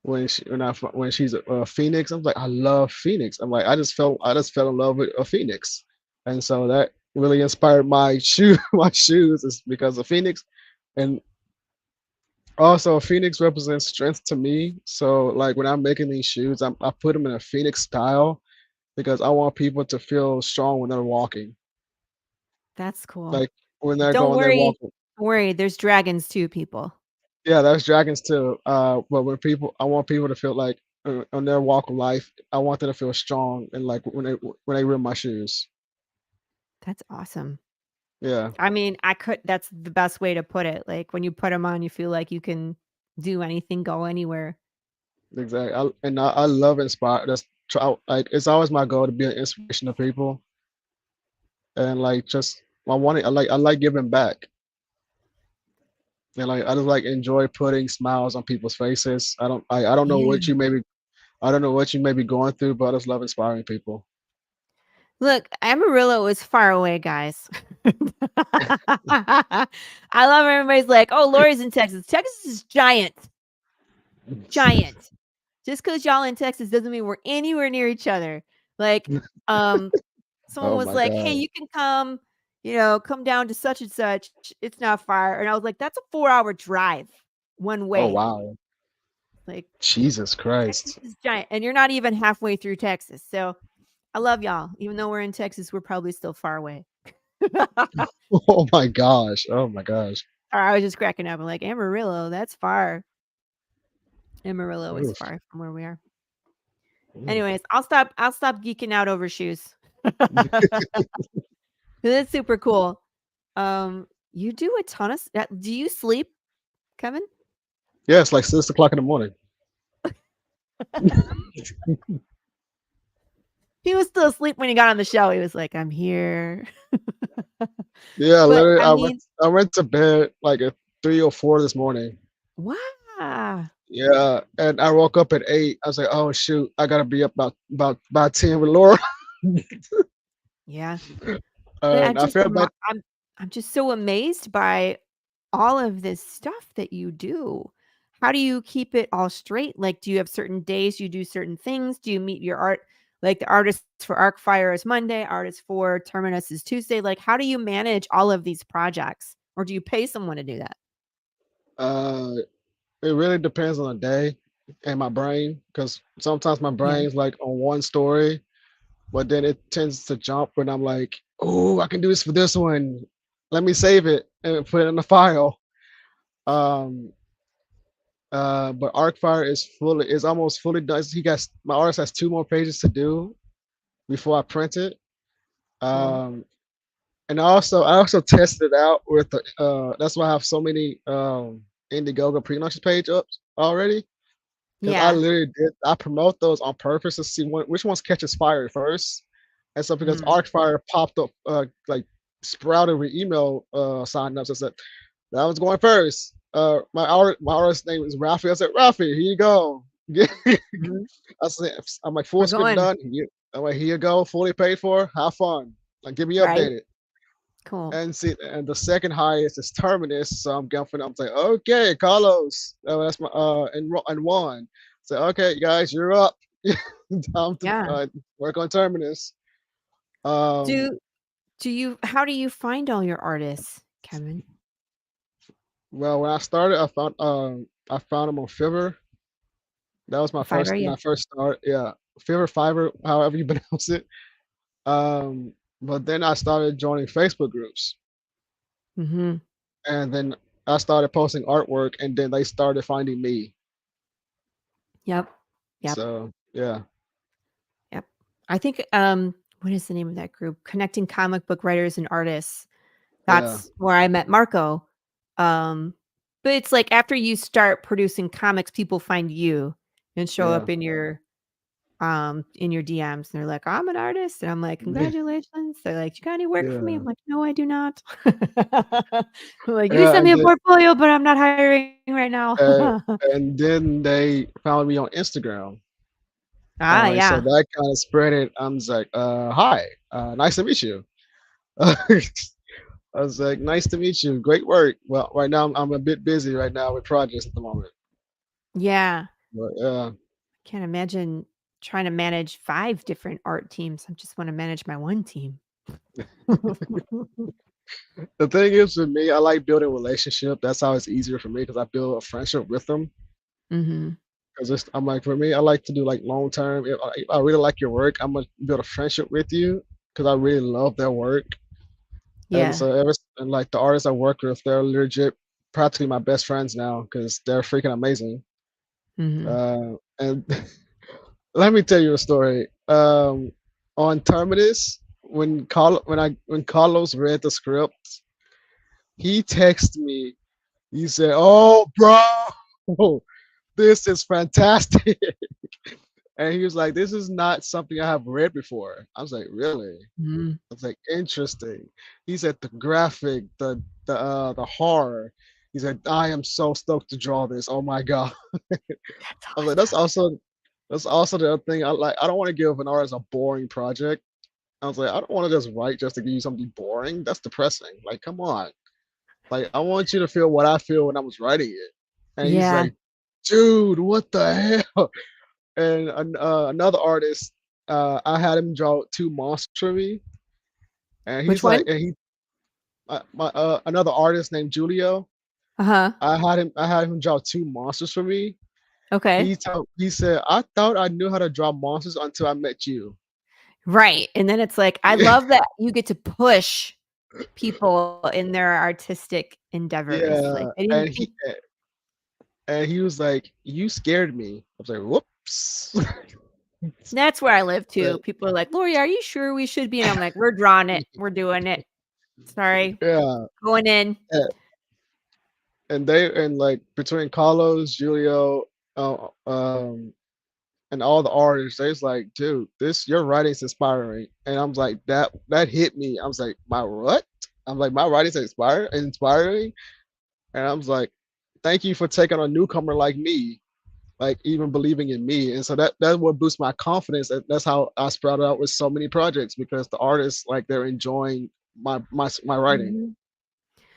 When she's a Phoenix, I'm like, I love Phoenix. I'm like, I just fell in love with a Phoenix, and so that really inspired my shoes is because of Phoenix, and also Phoenix represents strength to me. So like when I'm making these shoes, I put them in a Phoenix style because I want people to feel strong when they're walking. That's cool. Like when they're Don't they're worry. walking. Don't worry. There's dragons too, people. Yeah, that's dragons too. But I want people to feel like on their walk of life, I want them to feel strong and like when they wear my shoes. That's awesome. Yeah, I mean, that's the best way to put it. Like when you put them on, you feel like you can do anything, go anywhere. exactly. I love inspire. That's try like it's always my goal to be an inspiration to people, and like just I like giving back, and like I just like enjoy putting smiles on people's faces. I don't know what Yeah. I don't know what you may be going through, but I just love inspiring people. Look, Amarillo is far away, guys. I love everybody's like, oh, Laurie's in Texas. Texas is giant. Giant. Just because y'all in Texas doesn't mean we're anywhere near each other. Like, someone Oh was my like, hey, God. you can come down to such and such. It's not far. And I was like, that's a 4-hour drive one Oh way. wow. Like, Jesus Texas Christ. is giant. And you're not even halfway through Texas. So I love y'all. Even though we're in Texas, we're probably still far away. Oh my gosh. Oh my gosh. Or I was just cracking up. I'm like, Amarillo, that's far. Amarillo is Oof. far from where we are. Oof. Anyways, I'll stop geeking out over shoes. That's super cool. You do a ton of do you sleep, Kevin? Yeah, it's like 6 o'clock in the morning. He was still asleep when he got on the show. He was like, I'm here. Yeah, But literally, I mean, I went to bed like at 3 or 4 this morning. wow. Yeah, and I woke up at 8. I was like, oh shoot, I gotta be up about by 10 with Laura. Yeah. And I felt like I'm just so amazed by all of this stuff that you do. How do you keep it all straight? Like, do you have certain days you do certain things? Do you meet your like the artists for Arcfire is Monday, artists for Terminus is Tuesday? Like, how do you manage all of these projects? Or do you pay someone to do that? it really depends on the day and my brain, because sometimes my Yeah. brain's like on one story, but then it tends to jump when I'm like, oh, I can do this for this one. Let me save it and put it in the file. Um, but Arcfire is almost fully done. My artist has 2 more pages to do before I print it. Cool. And I also tested it out with that's why I have so many Indiegogo pre-launch page up already. Because I promote those on purpose to see which ones catches fire first. And so because Arcfire popped up like sprouted with email sign-ups, I said that was going first. My artist name is Rafi. I said, Rafi, here you go. I said, I'm like, full script done. I'm like, here you go, fully paid for. Have fun. Like, give me updated. Cool. And the second highest is Terminus. So I'm like, okay, Carlos. That's my and Juan. So okay, guys, you're up. Time to work on Terminus. How do you find all your artists, Kevin? Well, when I started, I found them on Fiverr. That was my first start. Yeah, Fiverr, however you pronounce it. But then I started joining Facebook groups. Mm-hmm. And then I started posting artwork, and then they started finding me. Yep. So yeah. Yep. I think what is the name of that group? Connecting Comic Book Writers and Artists. That's where I met Marco. But it's like after you start producing comics, people find you and show up in your DMs, and they're like, I'm an artist, and I'm like, congratulations. They're like, you got any work for me? I'm like, no, I do not. I'm like, you send me a portfolio, but I'm not hiring right now. And then they found me on Instagram. So that kind of spread it. I'm just like, hi, nice to meet you. I was like, nice to meet you. Great work. Well, right now I'm a bit busy right now with projects at the moment. Yeah. But yeah. Can't imagine trying to manage 5 different art teams. I just want to manage my one team. The thing is, with me, I like building relationship. That's how it's easier for me, because I build a friendship with them. Mm-hmm. Because I'm like, for me, I like to do like long term. If I really like your work, I'm gonna build a friendship with you because I really love their work. Yeah. And so like the artists I work with, they're legit practically my best friends now because they're freaking amazing. Mm-hmm. And let me tell you a story. On Terminus, when Carlos read the script, he texted me. He said, "Oh, bro, this is fantastic." And he was like, "This is not something I have read before." I was like, "Really?" Mhm. I was like, "Interesting." He said, "The graphic, the horror." He said, "I am so stoked to draw this. Oh my god." I was like, that's also the other thing. I don't want to give an artist a boring project. I was like, I don't want to just write just to give you something boring. That's depressing. Like, come on. Like, I want you to feel what I feel when I was writing it. And he's Yeah. like, dude, what the hell? And another artist, I had him draw 2 monsters for me, and Which he's one? like, and he, my another artist named Julio, Uh-huh. I had him draw 2 monsters for me. Okay. He said, I thought I knew how to draw monsters until I met you. Right. And then it's like, I love that you get to push people in their artistic endeavors. Like, Yeah, I didn't think and he was like, "You scared me." I was like, "Whoops." that's where I live too. But, People are like, Lori, are you sure we should be? And I'm like, we're drawing it. We're doing it. Sorry. yeah, Going in. and like between Carlos, Julio, uh, um, and all the artists, they was like, "Dude, this your writing's inspiring." And I was like, that hit me. I was like, "My what?" I'm like, "My writing's inspiring," and I was like, "Thank you for taking a newcomer like me." Like even believing in me, and so that's what boosts my confidence. That's how I sprouted out with so many projects because the artists like they're enjoying my writing. Mhm.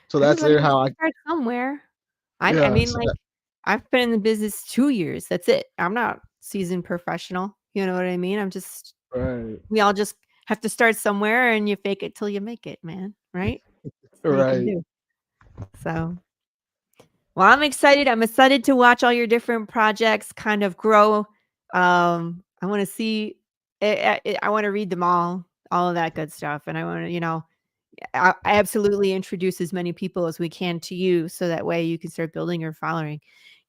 So that's Everybody there has how to I start somewhere. I yeah. mean, like, I've been in the business 2 years. That's it. I'm not seasoned professional. You know what I mean? I'm just Right, we all just have to start somewhere and you fake it till you make it, man. Right? That's all you can right. do. So, well, I'm excited. I'm excited to watch all your different projects kind of grow. I want to see. I want to read them all of that good stuff, and I want to, I absolutely introduce as many people as we can to you, so that way you can start building your following.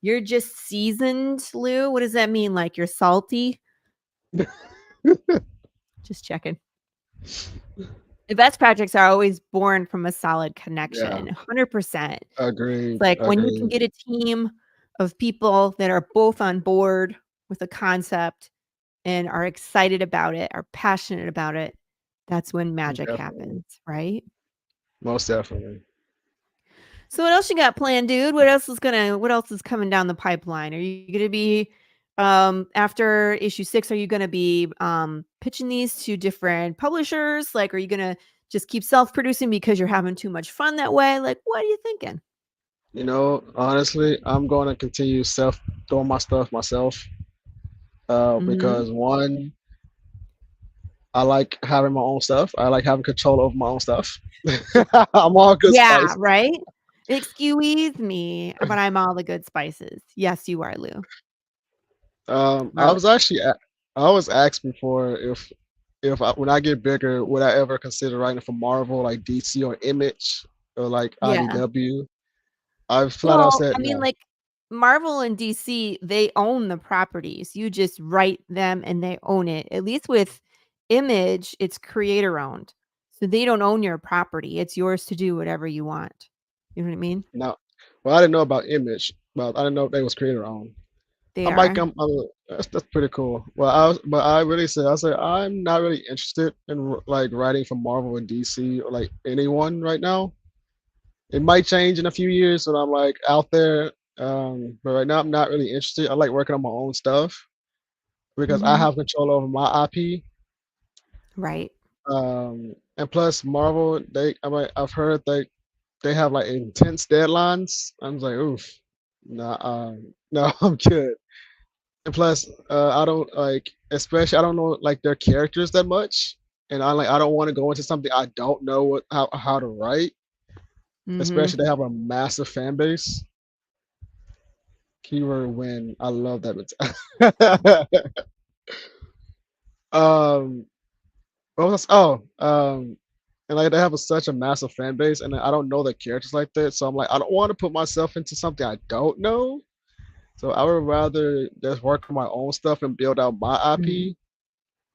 You're just seasoned, Lou. What does that mean? Like you're salty? Just checking. The best projects are always born from a solid Yeah, connection, 100%. It's agreed, like when you can agreed. get a team of people that are both on board with a concept and are excited about it, are passionate about it, that's when magic Definitely, happens, right? most definitely. So what else you got planned, dude? What else is coming down the pipeline? Are you gonna be after issue 6, are you gonna be pitching these to different publishers? Like, are you gonna just keep self-producing because you're having too much fun that way? Like, what are you thinking? Honestly, I'm going to continue self doing my stuff myself. Mhm. Because one, I like having my own stuff. I like having control over my own stuff. I'm all good Yeah, spice. right? Excuse me, but I'm all the good spices. Yes, you are, Lou. I Love it. was actually I was asked before if when I get bigger, would I ever consider writing for Marvel, like DC or Image or like Yeah. IDW? I flat out Well, said I mean, no. like, Marvel and DC, they own the properties. You just write them and they own it. At least with Image, it's creator owned. So they don't own your property. It's yours to do whatever you want. You know what I mean? No. Well, I didn't know about Image, but I didn't know they was creator owned. They I'm like, are. that's pretty cool. Well, but I really said, I said, I'm not really interested in like writing for Marvel and DC or like anyone right now. It might change in a few years when I'm like out there. But right now I'm not really interested. I like working on my own stuff because I Mhm. have control over my IP. Right. And plus Marvel, I've heard they have like intense deadlines. I'm like, oof, nah, no, I'm good. And plus, I don't like, especially I don't know like their characters that much, and I don't want to go into something I don't know how to write. Mhm. Especially they have a massive fan base. Keyword win. I love that. um, what was and like they have such a massive fan base, and I don't know the characters like that, so I'm like, I don't want to put myself into something I don't know. So I would rather just work on my own stuff and build out my Mhm. IP.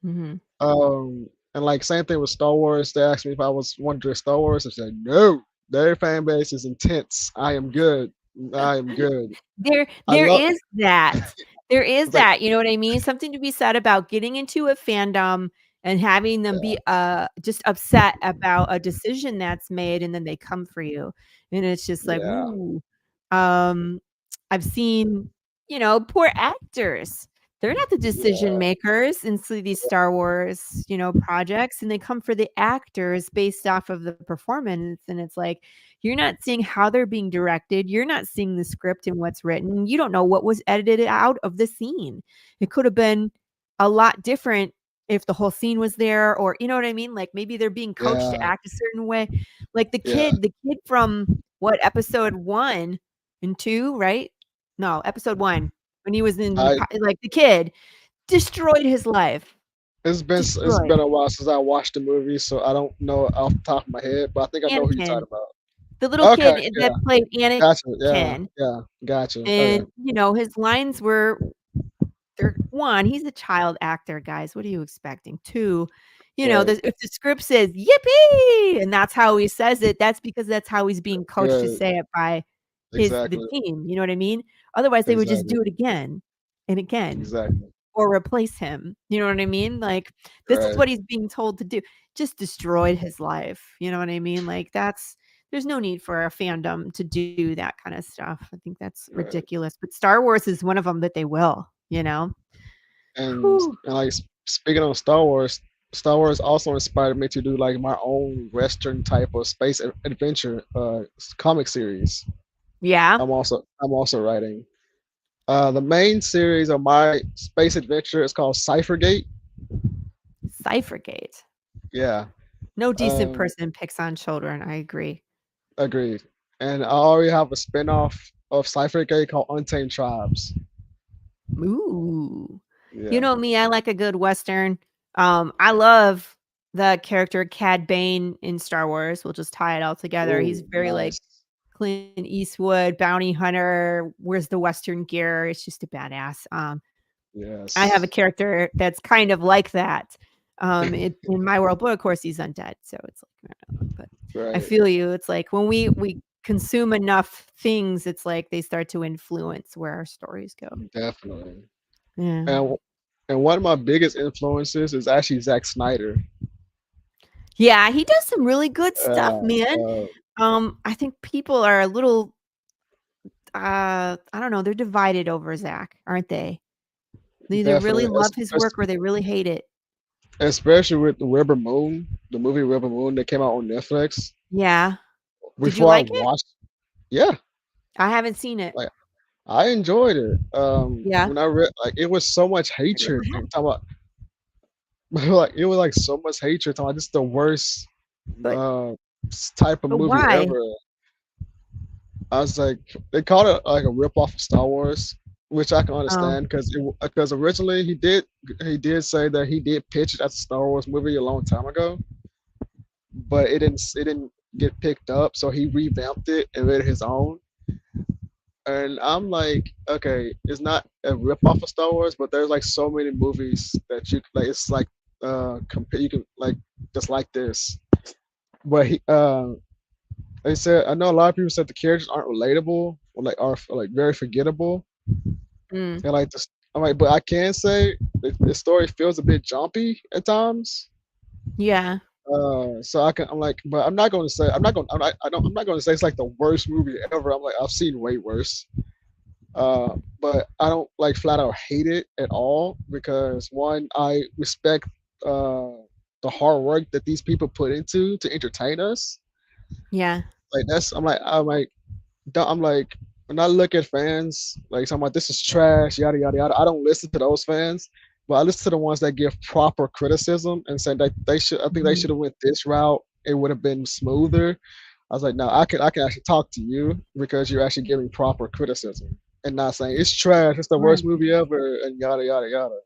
Mhm. Um, And like same thing with Star Wars. They asked me if I was wanted to do Star Wars. I said no. Their fan base is intense. I am good. I am good. There I there love. is that. There is It's like that, you know what I mean? Something to be said about getting into a fandom and having them be just upset about a decision that's made, and then they come for you. And it's just like, yeah, ooh. I've seen, poor actors. They're not the decision yeah, makers in these Star Wars, projects, and they come for the actors based off of the performance. And it's like, you're not seeing how they're being directed. You're not seeing the script and what's written. You don't know what was edited out of the scene. It could have been a lot different if the whole scene was there, or you know what I mean? Like maybe they're being coached to yeah, act a certain way. Like yeah. the kid from what, episode 1 and 2, right? No, episode 1, when he was in I like the kid destroyed his life. it's Destroyed. been a while since I watched the movie, so I don't know off the top of my head, but I think I know who you're Anakin, talking about. the little Okay, kid yeah, that played gotcha. Yeah, Anakin, yeah, gotcha. Okay, and his lines were, one, he's a child actor, guys. What are you expecting? Two, right, if the script says "yippee" and that's how he says it, that's because that's how he's being coached to right, say it by the exactly, team. You know what I mean? Otherwise, they would just exactly, do it again and again, exactly. or replace him. You know what I mean? Like, this is Right, what he's being told to do. Just destroyed his life. You know what I mean? Like, there's no need for a fandom to do that kind of stuff. I think that's right. ridiculous. But Star Wars is one of them that they will. You know. Whew. And like speaking of Star Wars also inspired me to do like my own Western type of space adventure comic series. Yeah. I'm also writing. The main series of my space adventure is called Cyphergate. Cyphergate. Yeah, No decent um, person picks on children. I agree. agreed. And I already have a spinoff of Cyphergate called Untamed Tribes. Ooh. You Yeah. know me, I like a good Western. I love the character Cad Bane in Star Wars. We'll just tie it all together. He's Ooh, very like nice. Clint Eastwood, bounty hunter, wears the Western gear. It's just a badass. I have a Yes. character that's kind of like that. In my world, but of course he's undead, so it's like, I don't know, but I Right. feel you. It's like when we consume enough things, it's like they start to influence where our stories go. Definitely. Yeah. And and one of my biggest influences is actually Zack Snyder. Yeah, he does some really good stuff, Uh, man. uh, I think people are a little I don't know, they're divided over Zach, aren't they? They either really definitely, love his work or they really hate it. especially with the Rebel Moon, the movie Rebel Moon that came out on Netflix. Yeah. Did you Before I like it? watched, yeah, I haven't seen it. like I enjoyed it. Yeah. When I read, like, it was so much hatred. I'm talking about, like, it was like so much hatred. Talking about this is the worst But uh type of movie why? ever. I was like, they called it like a rip off of Star Wars, which I can Oh, understand because originally he did say that he did pitch it as a Star Wars movie a long time ago, but it didn't get picked up, so he revamped it and made it his own. And I'm like, okay, it's not a rip off of Star Wars, but there's like so many movies that you like. It's like compare you can like just like this, but they said I know a lot of people said the characters aren't relatable or like are like very forgettable. mm, And like this, I'm like, but I can say the story feels a bit jumpy at times. yeah. So I'm like, but I'm not going to say I'm not going I'm not, I don't I'm not going to say it's like the worst movie ever. I'm like I've seen way worse. But I don't like flat out hate it at all because one, I respect the hard work that these people put into to entertain us. Yeah. Like that's I'm like when I look at fans like talking about this is trash, yada yada yada. I don't listen to those fans, but I listen to the ones that give proper criticism and say that they should. I think they Mhm. should have went this route. It would have been smoother. I was like, no, I can actually talk to you because you're actually giving proper criticism and not saying it's trash, it's the worst Right. movie ever, and yada yada yada.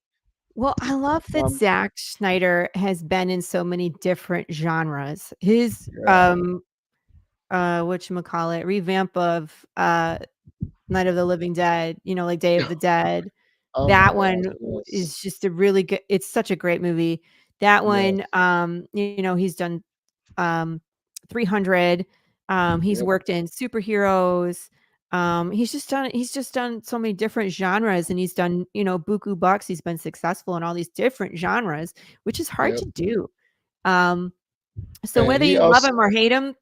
Well, I love that Um, Zack Snyder has been in so many different genres. His yeah. whatchamacallit, revamp of Night of the Living Dead, like Day of the Dead. Oh my That gosh, one yes. is just a really good, it's such a great movie. That Yeah. one, he's done 300. He's Yep. worked in superheroes. He's just done so many different genres, and he's done, buku bucks. He's been successful in all these different genres, which is hard Yep. to do. So And whether he you love also him or hate him,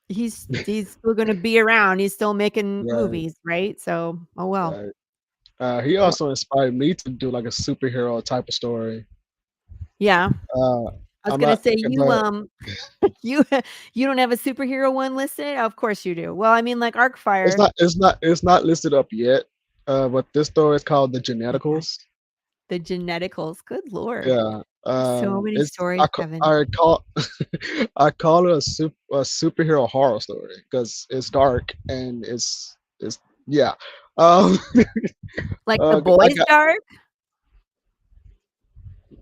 he's still going to be around. He's still making right, movies, right? So, oh well. right. He Well, also inspired me to do like a superhero type of story. yeah. Uh, I was I'm gonna not, say but you you don't have a superhero one listed? Of course you do. Well, I mean, like it's Arcfire. not listed up yet. But this story is called The Yeah. Geneticals. The Geneticals. Good lord. Yeah. So many It's stories, Kevin. I call I call it a superhero horror story because it's dark and it's yeah. Um, Like The I Boys got dark?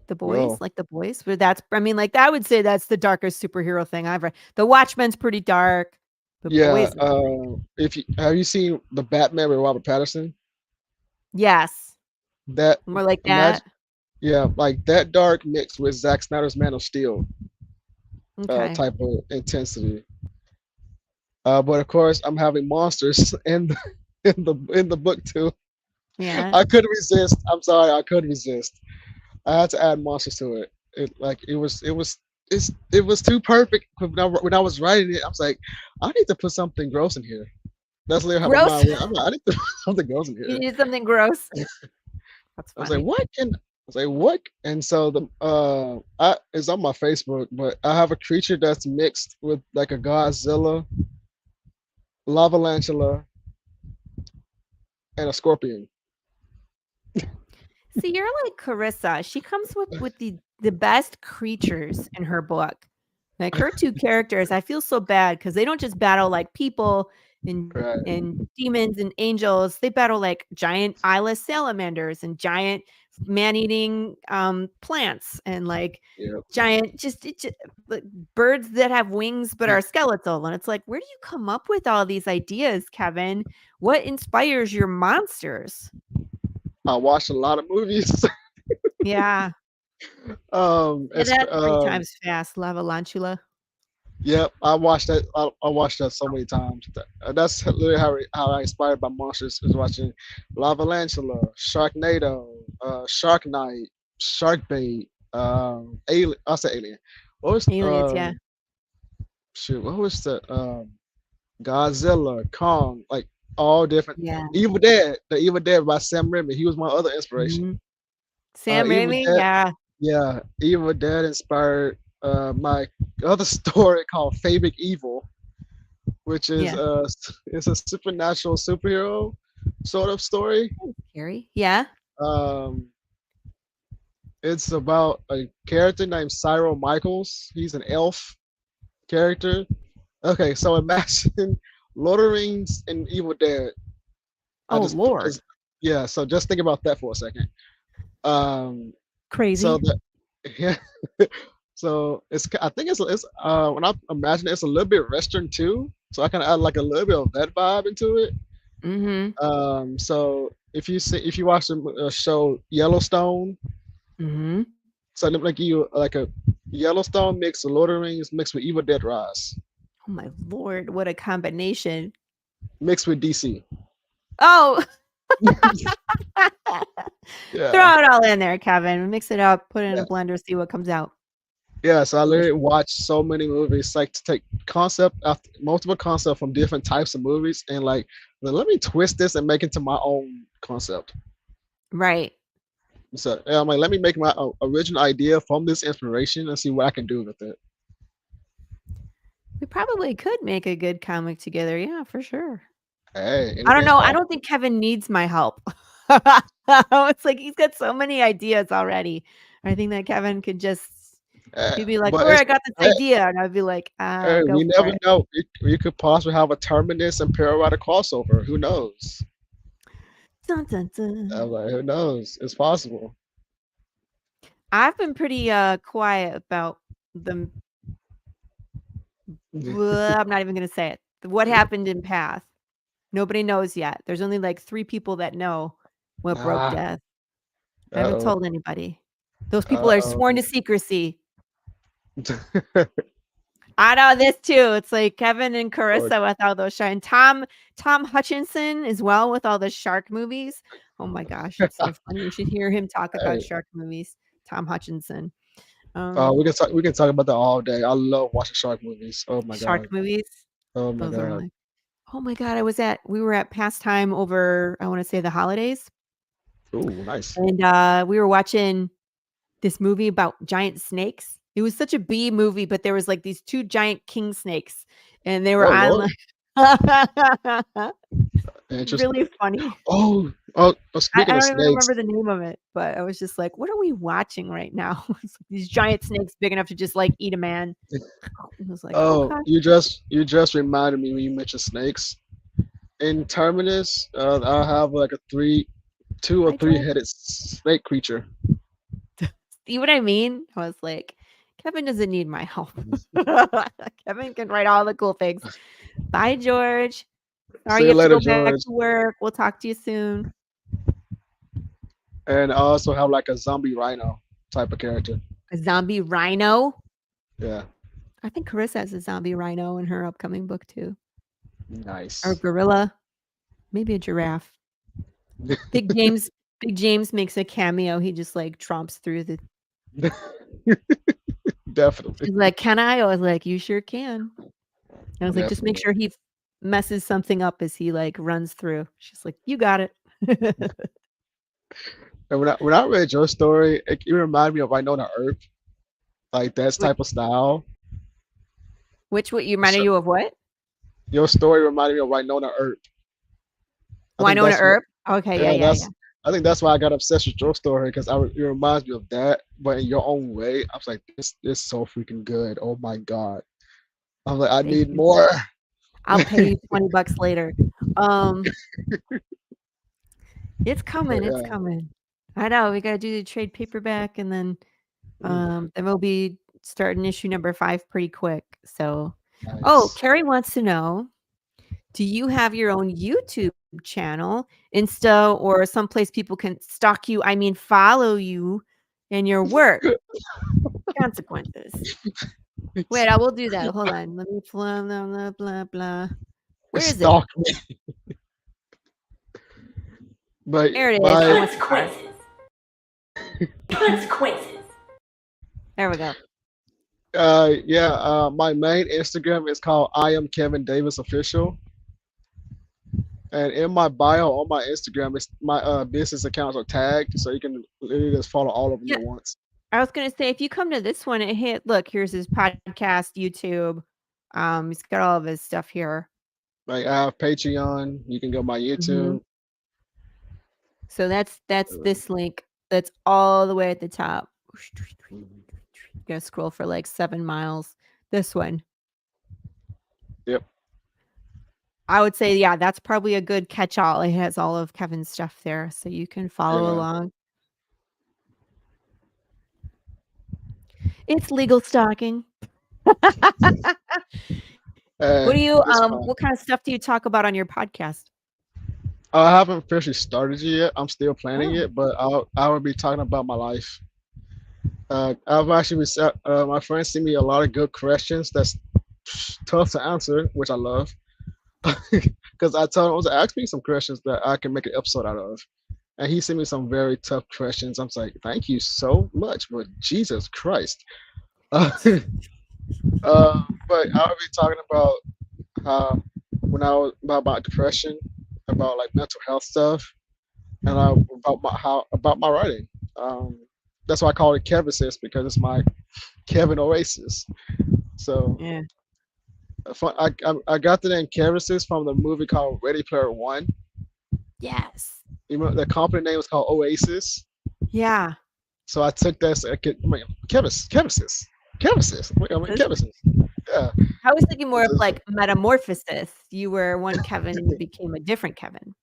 The Boys? well, Like The Boys? Where like I would say that's the darkest superhero thing I've read. The Watchmen's pretty dark. The yeah. Boys. If you have you seen the Batman with Robert Pattinson? Yes. That More like imagine that. yeah, like that dark mixed with Zack Snyder's Man of Steel Okay. type of intensity. But of course, I'm having monsters in the book too. Yeah. I couldn't resist. I'm sorry, I couldn't resist. I had to add monsters to it. It was too perfect. When I was writing it, I was like, I need to put something gross in here. That's literally how my Gross. mind went. I'm like, I need to put something gross in You here. need something gross. That's I was like, funny. what can? I was like, what? And so it's on my Facebook, but I have a creature that's mixed with like a Godzilla, lava lantula, and a scorpion. See, you're like Carissa. She comes with the best creatures in her book. Like her two characters, I feel so bad because they don't just battle like people Right. and demons and angels. They battle like giant eyeless salamanders and giant man-eating plants and like Yep. giant like, birds that have wings but are skeletal. And it's like, where do you come up with all these ideas, Kevin? What inspires your monsters? I watched a lot of movies. Yeah. um, Yeah, it's, that's 3 um, times fast, Lava Lantula. Yep, I watched that. I watched that so many times. That's literally how I inspired by monsters is watching Lava Lantula, Sharknado, Shark Night, Shark Bait, Alien. I said Alien. What was Aliens, yeah. shoot? What was the Godzilla, Kong? Like all different. Yeah. Evil Dead, the Evil Dead by Sam Raimi. He was my other inspiration. Mhm. Sam Evil Raimi, Dead. yeah. Yeah, Evil Dead inspired my other story called Fabic Evil, which is Yeah. it's a supernatural superhero sort of story. Scary. Yeah. Um, it's about a character named Cyril Michaels. He's an elf character. Okay, so imagine Lord of the Rings and Evil Dead. Oh Lord. Yeah, so just think about that for a second. Crazy. So yeah. So I think it's when I imagine it's a little bit Western too. So I kind of add like a little bit of that vibe into it. Mm-hmm. So if you watch the show Yellowstone, Mm-hmm. so like you like a Yellowstone mix of Lord of the Rings mixed with Evil Dead Rise, Oh my Lord, what a combination. mixed with DC. Oh. Yeah. Throw it all in there, Kevin. Mix it up, put it in Yeah. a blender, see what comes out. Yeah, so I literally watched so many movies, like to take multiple concepts from different types of movies, and like, let me twist this and make it to my own concept. Right. So I'm like, let me make my original idea from this inspiration and see what I can do with it. We probably could make a good comic together. Yeah, for sure. Hey, I don't know. I don't think Kevin needs my help. It's like he's got so many ideas already. I think that Kevin could just he'd be like, "Laura, I got this idea," and I'd be like, Hey, "Go we for never it." know. We could possibly have a Terminus and Pararita crossover. Who knows? Dun, dun, dun. I'm like, who knows? It's possible. I've been pretty quiet about the. I'm not even going to say it. What happened in Path? Nobody knows yet. There's only like 3 people that know what broke Ah, Death. I haven't uh-oh. told anybody. Those people are sworn to Um, secrecy. I know this too. It's like Kevin and or, Carissa with all those shark, and Tom Hutchinson as well with all the shark movies. Oh my gosh, it's so funny. You should hear him talk about hey, shark movies. Tom Hutchinson. Um, we can talk about that all day. I love watching shark movies. Oh my shark god. movies. Oh my Those are god. like, oh my god. We were at Pastime over, I want to say the holidays, Ooh, nice. and we were watching this movie about giant snakes. It was such a B movie, but there was like these two giant king snakes, and they were Oh on Lord, like interesting. really funny. Oh, speaking I of don't even snakes, remember the name of it, but I was just like, "What are we watching right now?" It's like these giant snakes big enough to just like eat a man. I was like, oh, "Okay." you just reminded me when you mentioned snakes. In Terminus, I have like a two or I three told headed snake creature. see what I mean? I was like, Kevin doesn't need my help. Kevin can write all the cool things. Bye, George. Sorry See you you have to later, go back George. to work. We'll talk to you soon. And I also have like a zombie rhino type of character. A zombie rhino. Yeah, I think Carissa has a zombie rhino in her upcoming book too. Or nice. gorilla. Maybe a giraffe. Big James makes a cameo. He just like tromps through the. Definitely. He's like, "Can I?" I was like, "You sure can." I was like, "Just make Definitely. sure he messes something up as he like runs through." She's like, "You got it." And when I read your story, it reminded me of I Know the Earth, like that Which type of style. what you reminded So you of what? your story reminded me of I Know the Earth. I think Winona that's what. Earp? Okay, yeah, Yeah, yeah, yeah. I think that's why I got obsessed with your story because it reminds me of that, but in your own way. I was like, this is so freaking good. Oh my god. I'm like, I Thank need you. more. I'll pay you $20 later. It's But coming. It's yeah, coming. I know. We got to do the trade paperback, and then ooh, then we'll be starting issue number 5 pretty quick. So, oh, nice. Carrie wants to know, do you have your own YouTube channel, Insta, or someplace people can stalk you? I mean, follow you and your work. Consequences. Wait, I will do that. Hold on. Let me blah blah blah blah blah. Where is it? Stalk me. But There it is. my Consequences. Consequences. There we go. my main Instagram is called I am Kevin Davis Official. And in my bio on my Instagram, it's my business accounts are tagged, so you can literally just follow all of them Yeah, at once. I was gonna say if you come to this one, look, here's his podcast, YouTube. He's got all of his stuff here. Like I have Patreon. You can go my Mhm. YouTube. So that's this link. That's all the way at the top. Mhm. Gonna scroll for like 7 miles. This one. Yep. I would say, yeah, that's probably a good catch-all. It has all of Kevin's stuff there, so you can follow Yeah. along. It's legal stalking. What do you It's fine. what kind of stuff do you talk about on your podcast? I haven't officially started it yet. I'm still planning Oh. it, but I will be talking about my life. I've actually my friends send me a lot of good questions that's tough to answer, which I love. Because I told him, I was ask me some questions that I can make an episode out of. And he sent me some very tough questions. I'm like, thank you so much, but Jesus Christ. But I'll be talking about when I was about depression, about like mental health stuff, and about my writing. That's why I call it Kevisis because it's my Kevin Oasis. So Yeah. I got the name Kevisis from the movie called Ready Player One. Yes. You know, the company name was called Oasis. Yeah. So I took that. Kevisis. Kevisis. Yeah. I was thinking more of It's- like metamorphosis. You were one Kevin and you became a different Kevin.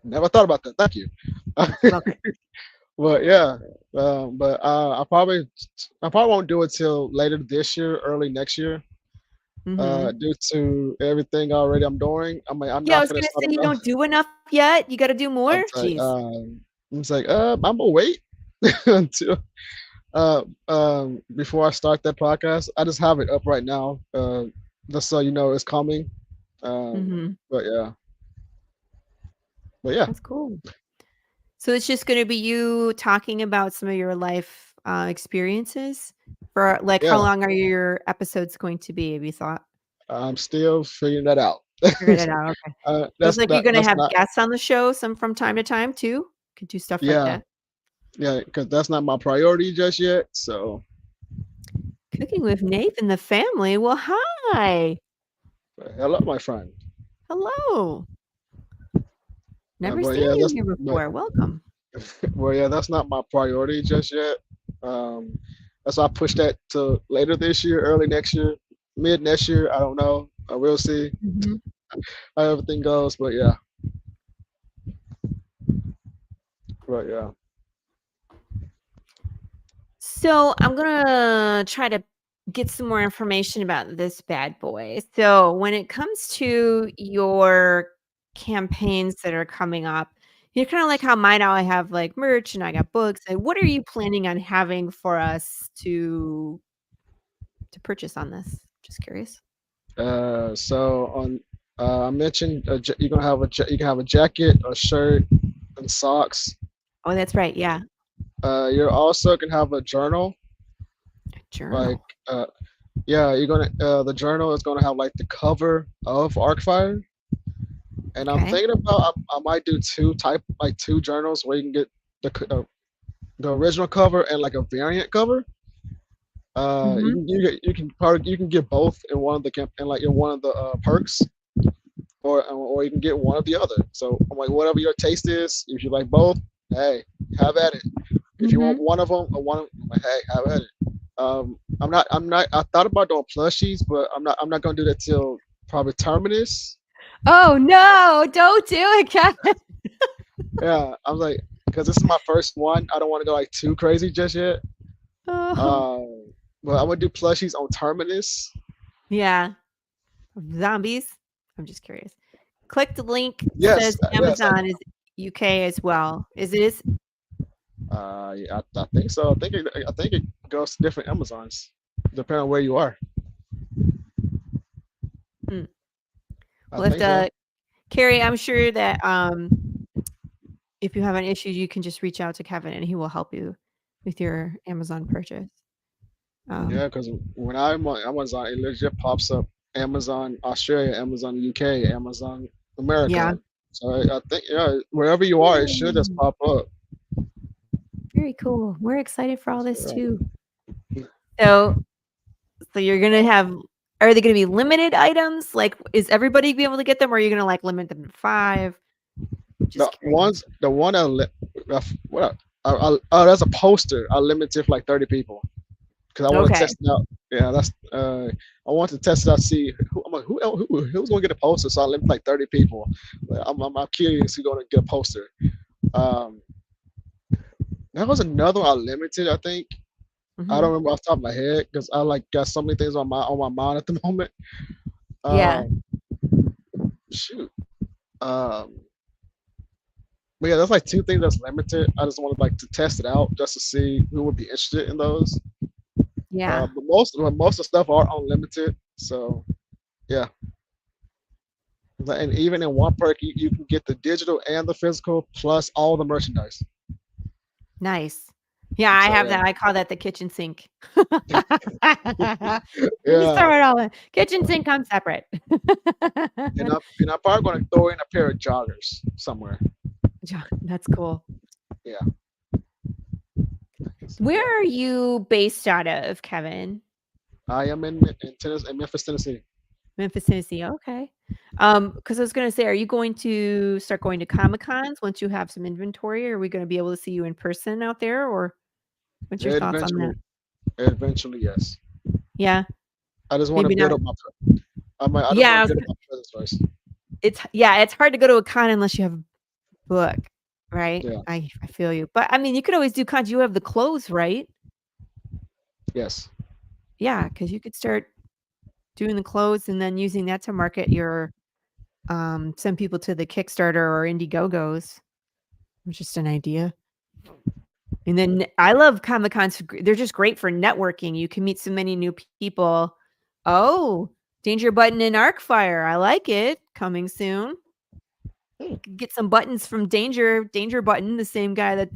Never thought about that. Thank you. Okay. Well, yeah. I probably won't do it till later this year, early next year. Mhm. Due to everything already I'm doing. I mean, I'm Yeah, I not was gonna gonna start say you enough. don't do enough yet. You got to do more. I'm like, Jeez. I'm gonna wait. until before I start that podcast. I just have it up right now, just so you know it's coming. But yeah, That's cool. So it's just going to be you talking about some of your life experiences for like how yeah. long are your episodes going to be? Have you thought? I'm still figuring that out. Figured it out. Okay. It's like you're going to That's have not. guests on the show some from time to time too. Could do stuff like Yeah, that. yeah, because that's not my priority just yet. So Cooking with Nathan, the family. Well, hi. hello, my friend. Hello. Never But seen yeah, you here before. Welcome. well, yeah, that's not my priority just yet. That's why I pushed that to later this year, early next year, mid next year. I don't know. I will see how everything goes. But yeah. So I'm gonna try to get some more information about this bad boy. So when it comes to your campaigns that are coming up, you're kind of like how mine now I have like merch and I got books. And what are you planning on having for us to purchase on this? Just curious. So on, I mentioned you're gonna have you can have a jacket, a shirt, and socks. Oh, that's right. Yeah. You're also can have a journal. Journal. Like, yeah, you're gonna the journal is gonna have like the cover of Arcfire, and I'm thinking about I might do two journals where you can get the original cover and like a variant cover. You can get both in one of the in one of the perks, or you can get one or the other. So I'm like, whatever your taste is, if you like both, hey, have at it. If you want one of them or one of them, like, hey, have at it. I'm not. I thought about doing plushies, but I'm not gonna do that till probably Terminus. Oh no! Don't do it, Kevin. Yeah, I was like, because this is my first one. I don't want to go like too crazy just yet. But I'm gonna do plushies on Terminus. Yeah. Zombies. I'm just curious. Click the link. Yes, Says Amazon is UK as well. Is it? Yeah, I think so. I think it goes to different Amazons, depending on where you are. Well, Carrie, I'm sure that if you have an issue, you can just reach out to Kevin and he will help you with your Amazon purchase. Yeah, because when I'm on Amazon, it legit pops up Amazon Australia, Amazon UK, Amazon America. Yeah. So I think wherever you are, it should just pop up. Very cool. We're excited for all this too. So you're gonna have. Are they gonna be limited items? Like, is everybody be able to get them, or are you gonna like limit them to 5? The one that's a poster. I limited for like 30 people because I want to test it out. Yeah, that's I want to test it out. See who's gonna get a poster. So I limit like 30 people. I'm curious who's gonna get a poster. That was another one I limited. I think I don't remember off the top of my head because I like got so many things on my mind at the moment. Shoot. But yeah, that's like 2 things that's limited. I just wanted like to test it out just to see who would be interested in those. Yeah. But most of the stuff are unlimited. So yeah. And even in one perk, you can get the digital and the physical plus all the merchandise. Nice. Yeah, I have that. I call that the kitchen sink. You throw it all in. Kitchen sink comes separate. and I'm probably going to throw in a pair of joggers somewhere. That's cool. Yeah. Where are you based out of, Kevin? I am in Memphis, Tennessee. Memphis, Tennessee. Okay. Because I was going to say, are you going to start going to Comic-Cons once you have some inventory? Are we going to be able to see you in person out there, or what's your thoughts on that? Eventually, yes. Yeah. I just want to build up my. Presence first. It's hard to go to a con unless you have a book, right? Yeah. I feel you, but I mean, you could always do cons. You have the clothes, right? Yes. Yeah, because you could start doing the clothes and then using that to market your send people to the Kickstarter or Indiegogos. It's just an idea. And then I love Comic Cons. They're just great for networking. You can meet so many new people. Oh, Danger Button and Arcfire. I like it. Coming soon. You can get some buttons from Danger Button, the same guy that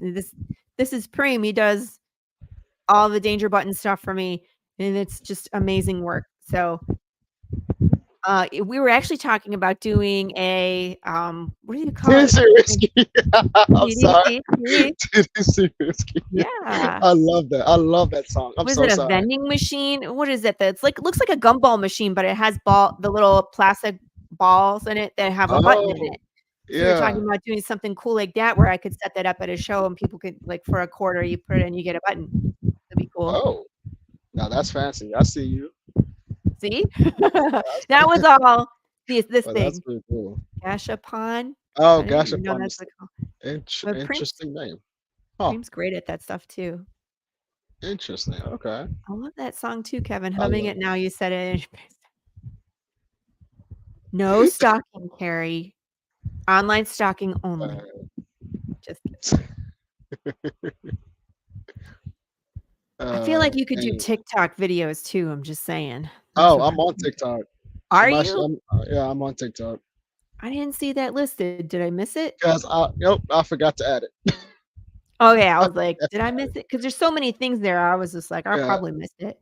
this is Preem. He does all the Danger Button stuff for me, and it's just amazing work. So we were actually talking about doing a what do you call it? Tennessee whiskey. I'm sorry. Tennessee whiskey. Yeah. I love that. I love that song. I'm Was so it a sorry. vending machine? What is it? That's like looks like a gumball machine, but it has the little plastic balls in it that have a button in it. So we were talking about doing something cool like that, where I could set that up at a show and people could, like, for a quarter, you put it in, you get a button. That'd be cool. Oh, now that's fancy. I see you. See? That was all this Oh, thing. that's pretty cool. Gashapon. Oh, I didn't gosh, even know that's what it's called. But interesting name. Huh. Preem's great at that stuff too. Interesting. Okay. I love that song too, Kevin. Humming it now. You said it. No stocking, Carrie. Online stocking only. Just kidding. I feel like you could do TikTok videos too. I'm just saying. Oh, I'm on TikTok. Are you? Yeah, I'm on TikTok. I didn't see that listed. Did I miss it? Because I forgot to add it. Okay, I was like, did I miss it? Because there's so many things there. I was just like, I probably missed it.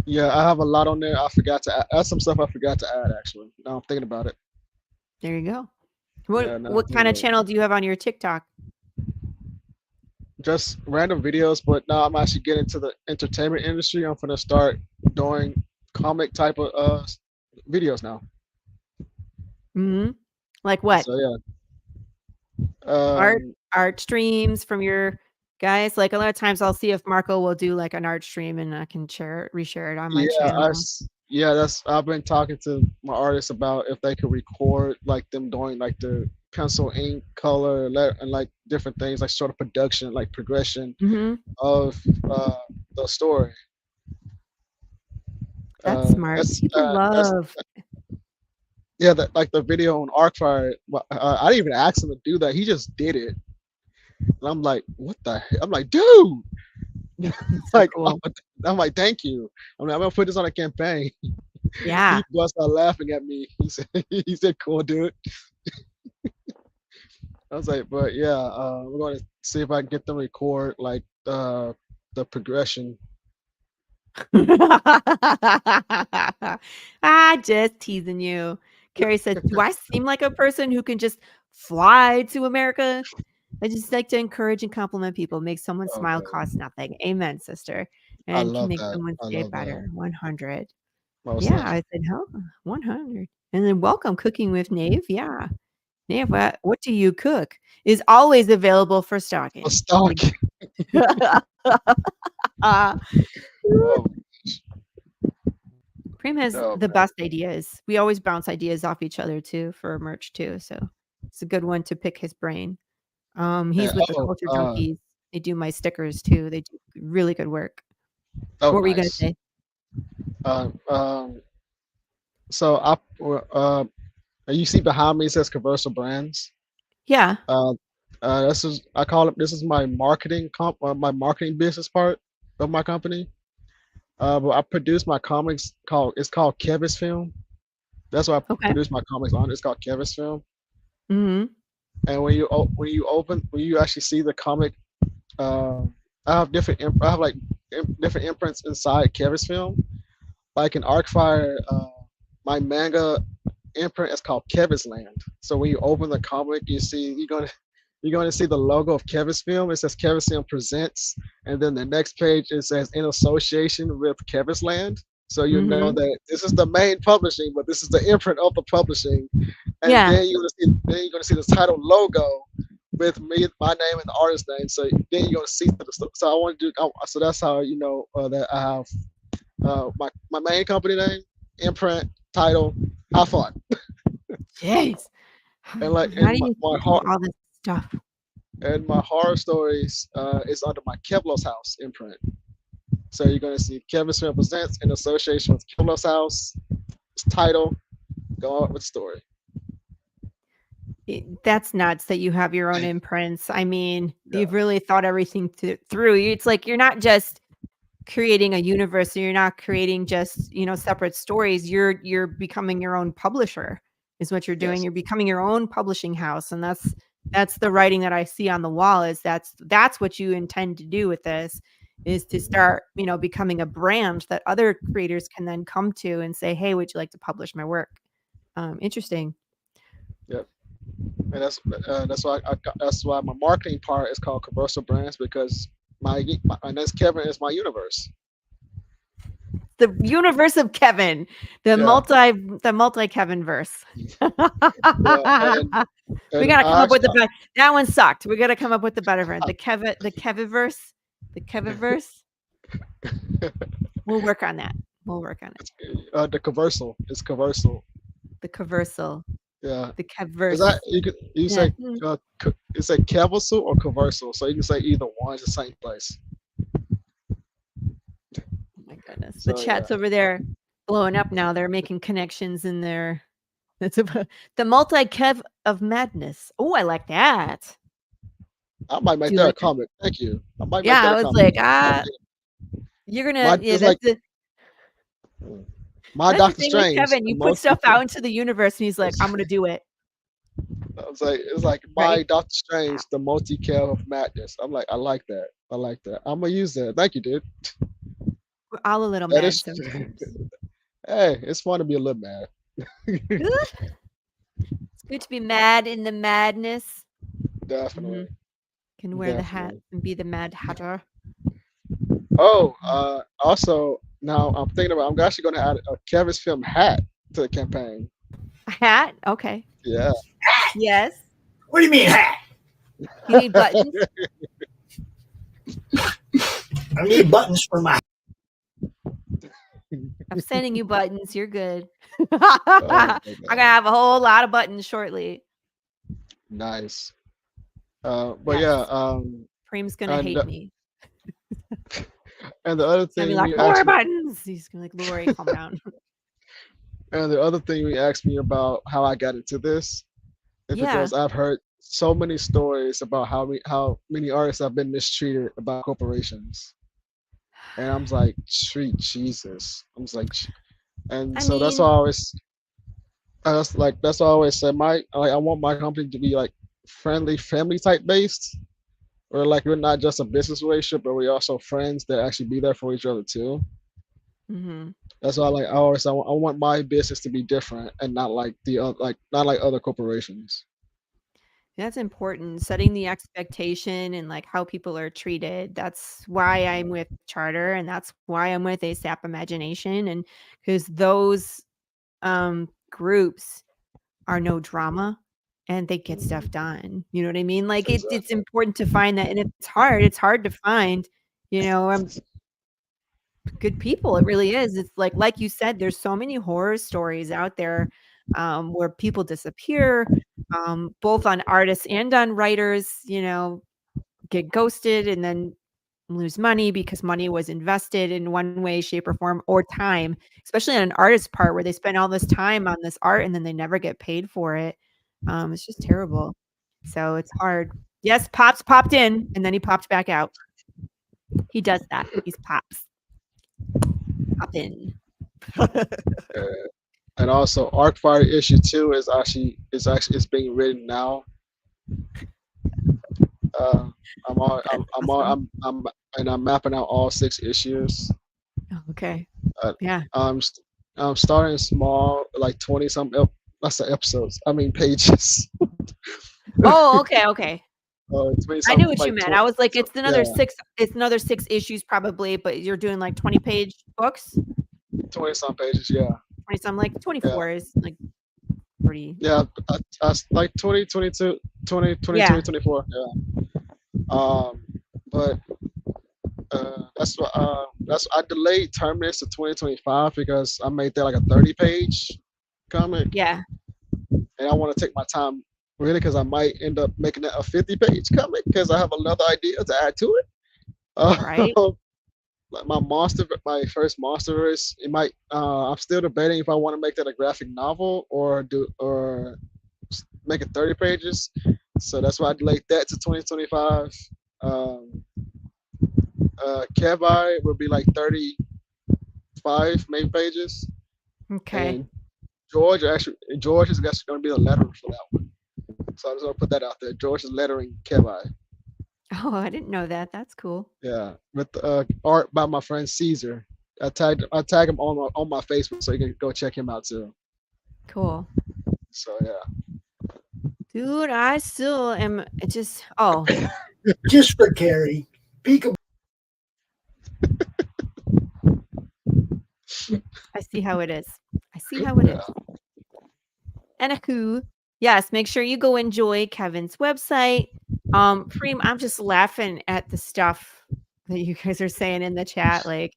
Yeah, I have a lot on there. I forgot to add. That's some stuff I forgot to add, actually. Now I'm thinking about it. There you go. What kind of channel do you have on your TikTok? Just random videos, but now I'm actually getting into the entertainment industry. I'm gonna start doing comic type of videos now. Mm-hmm. Like what? So yeah. Art streams from your guys. Like a lot of times I'll see if Marco will do like an art stream and I can reshare it on my channel. I've been talking to my artists about if they could record like them doing like the pencil, ink, color, and like different things, like sort of production, like progression of the story. That's smart. People love. That like the video on Arcfire. I didn't even ask him to do that. He just did it, and I'm like, what the heck? I'm like, dude. Like, cool. I'm like, thank you. I'm gonna put this on a campaign. Yeah. He bust out laughing at me. He said, cool, dude. I was like, but yeah, we're going to see if I can get them to record like the progression. Just teasing you. Carrie said, do I seem like a person who can just fly to America? I just like to encourage and compliment people. Make someone smile costs nothing. Amen, sister. And can make someone's day better. 100. Yeah, I said, 100. And then welcome Cooking with Nave. Yeah. Nave, what do you cook? Is always available for stocking. For stocking. Preem has the best ideas. We always bounce ideas off each other too for merch too. So it's a good one to pick his brain. He's with the Culture Junkies. They do my stickers too. They do really good work. What were you gonna say? So you see behind me it says Conversal Brands. Yeah. This is my marketing my marketing business part of my company. But I produce my comics it's called Kevis Film. That's what I produce my comics on. It's called Kevis Film. Mm-hmm. And when you actually see the comic, I have different imprints inside Kevis Film. Like in Arcfire, my manga imprint is called Kevis Land. So when you open the comic, you're going to see the logo of Kevis Film. It says Kevis Film Presents, and then the next page it says in association with Kevis Land. So you know that this is the main publishing, but this is the imprint of the publishing. And then you're gonna see the title logo with me, my name, and the artist name. So then you're gonna see the stuff. So I want to do. So that's how you know that I have my main company name, imprint, title. Have fun. Jeez. And like my heart, all this stuff. And my horror stories is under my Kevlos House imprint. So you're going to see Kevis Film Presents in association with Kevlos House. Its title, go out with story. That's nuts that you have your own imprints. I mean, Yeah. you've really thought everything through. It's like you're not just creating a universe, you're not creating just, separate stories. You're becoming your own publisher is what you're doing. Yes. You're becoming your own publishing house, and that's the writing that I see on the wall. Is that's what you intend to do with this, is to start, becoming a brand that other creators can then come to and say, hey, would you like to publish my work? Interesting. Yep. And that's why my marketing part is called Commercial Brands, because my and that's Kevin is my universe. The universe of Kevin, the multi Kevin verse. We gotta come up with the better. That one sucked. We gotta come up with the better verse. The Keviverse. The Keviverse. We'll work on that. The conversal. It's conversal. The conversal. Yeah. The Kevverse. Is that you say you say Keversal or conversal? So you can say either one. It's the same place. My goodness. The chat's over there blowing up now. They're making connections in there. That's about the multi-Kev of madness. Oh, I like that. I might make that a comment. Thank you. I might make Yeah, that I a was comment. like, you're gonna my that's Doctor the thing with Strange. Kevin, you put stuff out into the universe and he's like, I'm gonna do it. It's like my Doctor Strange, the multi-Kev of madness. I'm like, I like that. I'm gonna use that. Thank you, dude. We're all a little That mad is- sometimes. Hey, it's fun to be a little mad. It's good to be mad in the madness. Definitely. Can wear the hat and be the Mad Hatter. Oh, also now I'm thinking about I'm actually gonna add a Kevin's film hat to the campaign. A hat? Okay. Yeah. Yes. What do you mean hat? You need buttons? I need buttons for my. I'm sending you buttons. You're good. I'm gonna have a whole lot of buttons shortly. Nice. But yeah, Preem's gonna hate me. And the other Gonna thing be like, you more asked me, buttons. He's gonna be like, Laurie, calm down. and the other thing you asked me about how I got into this is because I've heard so many stories about how many artists have been mistreated about corporations, and I'm like, sweet Jesus. So that's why I always, that's why I always say I want my company to be like friendly, family type based, or like we're not just a business relationship, but we're also friends that actually be there for each other too. Mm-hmm. That's why I want my business to be different and not like not like other corporations. That's important. Setting the expectation and like how people are treated. That's why I'm with Charter, and that's why I'm with ASAP Imagination, and because those groups are no drama and they get stuff done. You know what I mean? Like it's important to find that, and it's hard to find, good people. It really is. It's like you said, there's so many horror stories out there where people disappear, both on artists and on writers, get ghosted and then lose money because money was invested in one way, shape, or form, or time, especially on an artist's part where they spend all this time on this art and then they never get paid for it. It's just terrible. So it's hard. Yes, Pops popped in and then he popped back out. He does that. He's Pops. Pop in. And also, Arcfire issue 2 is being written now. I'm mapping out all 6 issues. Okay. Yeah. I'm starting small, like 20 some episodes. I mean pages. Oh, okay. I knew what you meant. I was like, it's another 6 issues probably, but you're doing like 20-page books. 20 some pages, yeah. 20 some, like 24 is like pretty. Yeah, I like 20, 22, 20, 22, 24. Yeah. But I delayed Terminus to 2025 because I made that like a 30-page comic. Yeah. And I want to take my time really because I might end up making that a 50-page comic because I have another idea to add to it. Right. Like my first Monsterverse, it might. I'm still debating if I want to make that a graphic novel or make it 30 pages. So that's why I delayed that to 2025. Kevi will be like 35 maybe pages. Okay. And George is actually going to be the letterer for that one. So I'm just going to put that out there. George is lettering Kevi. Oh, I didn't know that. That's cool. Yeah, with art by my friend Caesar. I tag him on my Facebook, so you can go check him out too. Cool. So yeah. Dude, I still am just Just for Carrie. Peekaboo. I see how it is. I see how it is. Anywho, yes, make sure you go enjoy Kevin's website. Preem, I'm just laughing at the stuff that you guys are saying in the chat. Like,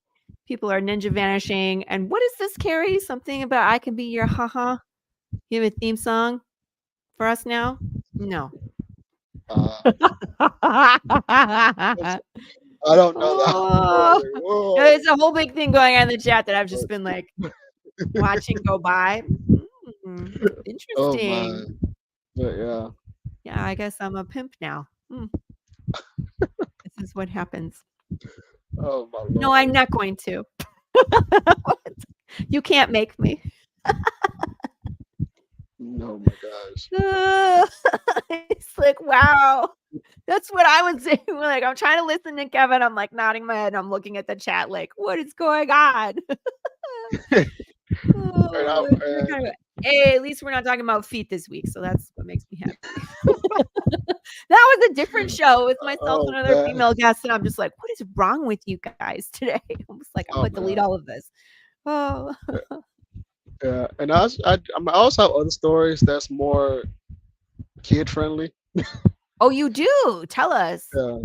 people are ninja vanishing. And what is this, Carrie? Something about I can be your haha. You have a theme song for us now? No. I don't know that. Oh, there's a whole big thing going on in the chat that I've just been like watching go by. Interesting. Oh my. But yeah. Yeah, I guess I'm a pimp now. This is what happens. Oh my Lord. No, I'm not going to. You can't make me. Oh my gosh. It's like, wow. That's what I would say. Like, I'm trying to listen to Kevin. I'm like nodding my head. I'm looking at the chat like, what is going on? Hey, at least we're not talking about feet this week. So that's what makes me happy. That was a different show with myself and another female guest. And I'm just like, what is wrong with you guys today? I'm just like, I'm going to delete all of this. Oh. Yeah. And I also have other stories that's more kid friendly. Oh, you do? Tell us. Yeah.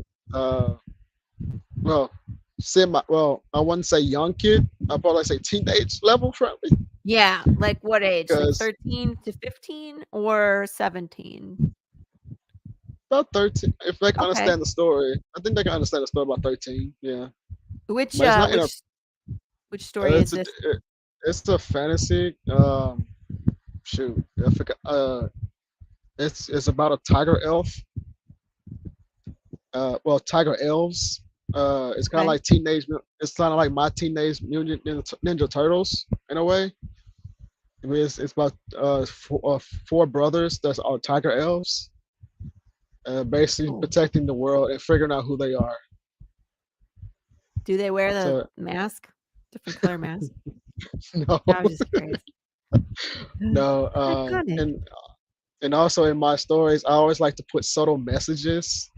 Well, I wouldn't say young kid. I'd probably say teenage level friendly. Yeah, like what age? Like 13 to 15 or 17? About 13. If they can understand the story. I think they can understand the story about 13. Yeah. Which story is this? It's a fantasy. Shoot. I forgot. It's about a tiger elf. Tiger elves. It's kind of like it's kind of like my Teenage Mutant Ninja Turtles in a way. It's about four brothers that are tiger elves, basically protecting the world and figuring out who they are. Do they wear the mask? Different color mask? No. I'm just curious. No. And also in my stories, I always like to put subtle messages,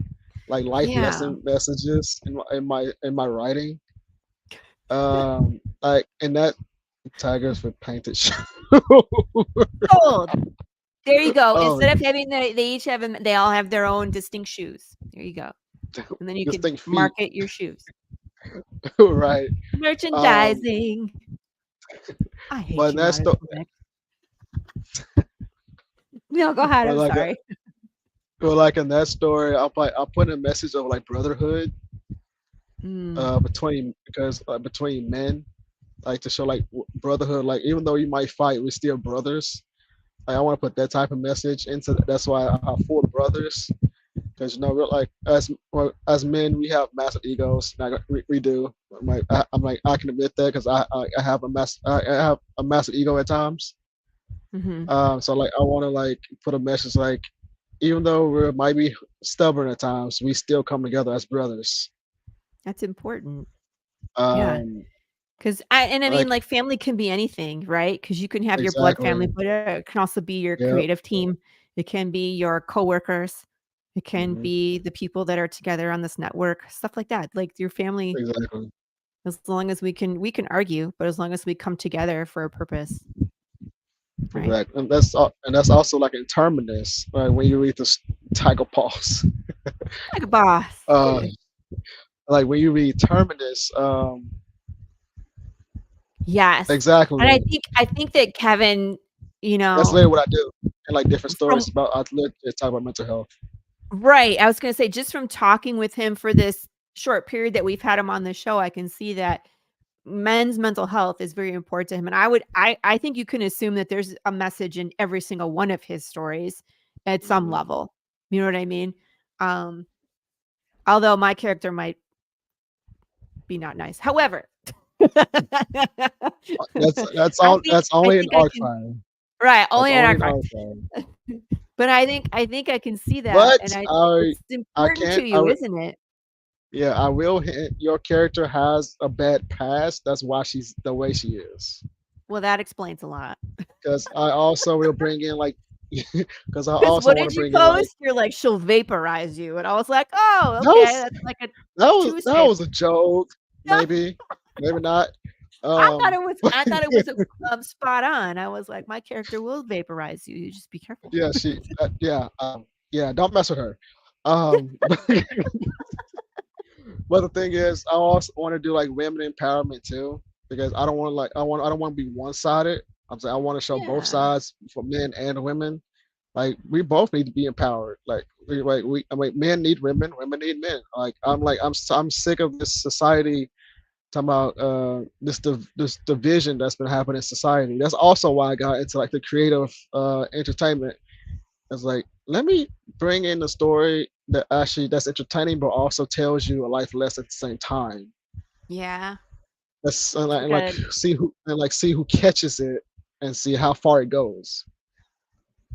like life lesson messages in my writing. Like in that tigers with painted shoes. Sold. There you go. Instead of having they all have their own distinct shoes. There you go. And then you can market your shoes. Right. Merchandising. I hate you. That's no, go ahead. I'm sorry. Like in that story, I'll put a message of like brotherhood between men, like to show like brotherhood. Like even though you might fight, we're still brothers. Like, I want to put that type of message into. That's why I have 4 brothers, because like as men we have massive egos. Like, we do. I'm like I can admit that because I have a massive ego at times. Mm-hmm. So like I want to like put a message like, even though we might be stubborn at times, we still come together as brothers. That's important. Yeah. Because I mean, like family can be anything, right? Because you can have your blood family, but it can also be your creative team. It can be your coworkers. It can be the people that are together on this network, stuff like that. Like your family. Exactly. As long as we can argue, but as long as we come together for a purpose. Right. Correct. And that's also like in terminus, right? When you read this Tiger Paws. Tiger Boss. Like when you read terminus, yes. Exactly. And I think that Kevin, that's literally what I do in like different stories about. I talk about mental health. Right. I was gonna say, just from talking with him for this short period that we've had him on the show, I can see that men's mental health is very important to him. And I think you can assume that there's a message in every single one of his stories. at some level. You know what I mean? Although my character might be not nice. However, That's all. That's only an archive. Right, only an That's archive. But I think I can see that, But and it's I important can't. to you, isn't it? Yeah, I will hint. Your character has a bad past. That's why she's the way she is. Well, that explains a lot. Because I also will bring in like, because I 'Cause also what want did to you bring in like, post? You're like, she'll vaporize you, and I was like, oh, That okay, was- that's like a that Tuesday. was a joke. Maybe, maybe not. I thought it was spot on. I was like, my character will vaporize you. You just be careful. Yeah, yeah. Don't mess with her. But the thing is, I also want to do like women empowerment too, because I don't want to I don't want to be one sided. I'm saying I want to show Yeah. both sides for men and women. Like we both need to be empowered. Men need women need men. I'm sick of this society talking about this division that's been happening in society. That's also why I got into like the creative entertainment. It's like, let me bring in a story that's entertaining, but also tells you a life lesson at the same time. Yeah. That's see who catches it and see how far it goes.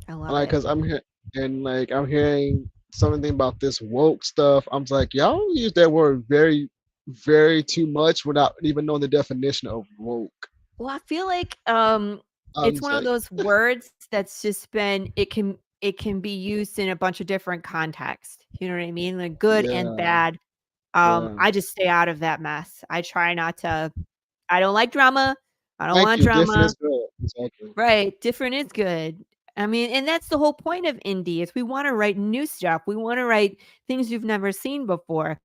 I love Like, it. cause I'm here and like I'm hearing something about this woke stuff. I'm like, y'all use that word very, very too much without even knowing the definition of woke. Well, I feel like it's one of those words that's just been it can be used in a bunch of different contexts. You know what I mean? Like good and Yeah. bad. Yeah. I just stay out of that mess. I try not to. I don't like drama. I don't Thank want you. Different drama. is good. Exactly. Right. Different is good. I mean, and that's the whole point of indie is we want to write new stuff. We want to write things you've never seen before.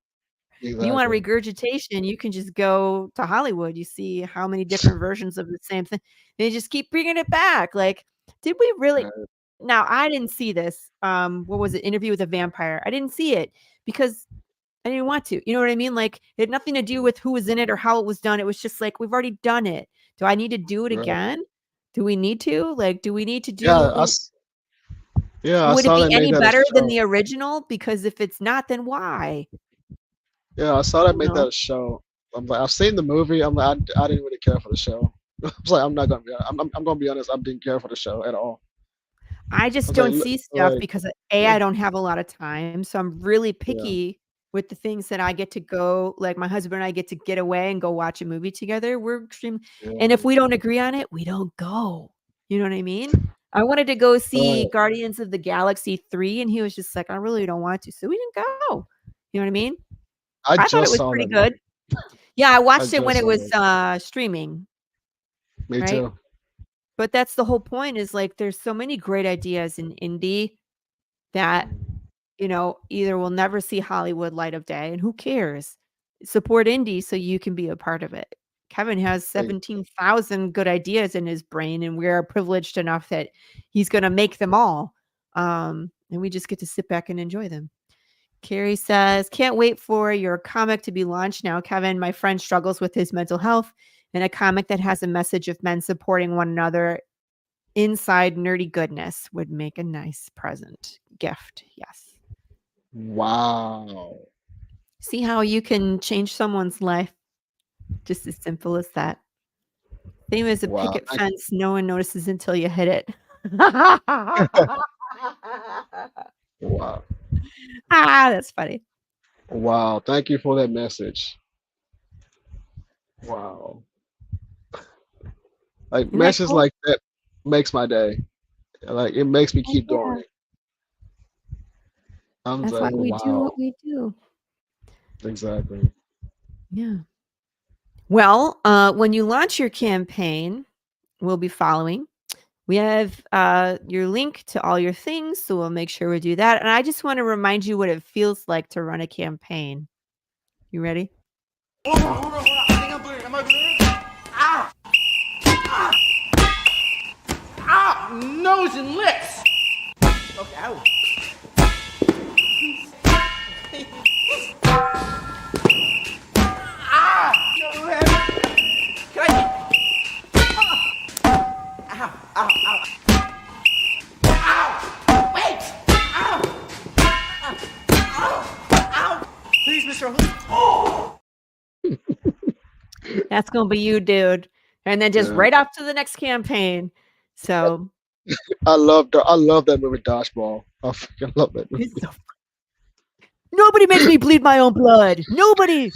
You want Exactly. regurgitation, you can just go to Hollywood. You see how many different versions of the same thing. They just keep bringing it back. Like, did we really? Right. Now, I didn't see this. What was it? Interview with a Vampire. I didn't see it because I didn't want to. You know what I mean? Like, it had nothing to do with who was in it or how it was done. It was just like, we've already done it. Do I need to do it Right. again? Do we need to? Like, do we need to do? Yeah, I Would saw it they be any made that a better than show. the original? Because if it's not, then why? Yeah, I saw that made know. that a show. I'm like, I've seen the movie. I'm like, I didn't really care for the show. I was like, I'm not gonna be. I'm gonna be honest. I didn't care for the show at all. I just I was don't like, see stuff like, because I don't have a lot of time. So I'm really picky with the things that I get to go. Like my husband and I get to get away and go watch a movie together. We're extreme. And if we don't agree on it, we don't go. You know what I mean? I wanted to go see Right. Guardians of the Galaxy 3, and he was just like, I really don't want to. So we didn't go. You know what I mean? I thought it just was saw pretty that. good. Yeah, I watched it when just it saw was streaming. Me right? too. But that's the whole point is like there's so many great ideas in indie that, you know, either will never see Hollywood light of day, and who cares? Support indie so you can be a part of it. Kevin has 17,000 good ideas in his brain, and we are privileged enough that he's going to make them all. And we just get to sit back and enjoy them. Carrie says, can't wait for your comic to be launched now, Kevin. My friend struggles with his mental health, and a comic that has a message of men supporting one another inside nerdy goodness would make a nice present gift. Yes. Wow. See how you can change someone's life? Just as simple as that. Same as a Wow. picket fence, no one notices until you hit it. Wow. That's funny. Wow. Thank you for that message. Wow. Like Isn't that messages cool? like that makes my day. Like it makes me keep going. I'm That's like, why we do wow. what we do. Exactly. Yeah. Well, when you launch your campaign, we'll be following. We have your link to all your things, so we'll make sure we do that. And I just want to remind you what it feels like to run a campaign. You ready? Hold on. I think I'm bleeding. Am I bleeding? Ah! Ah! Nose and lips! Okay, ow. Ah! Can I... Ow! Ow! Ow! Ow! Wait! That's gonna be you, dude. And then just Yeah. right off to the next campaign. So I love that movie Dodgeball. I fucking love that movie. it's so nobody makes me bleed my own blood. Nobody.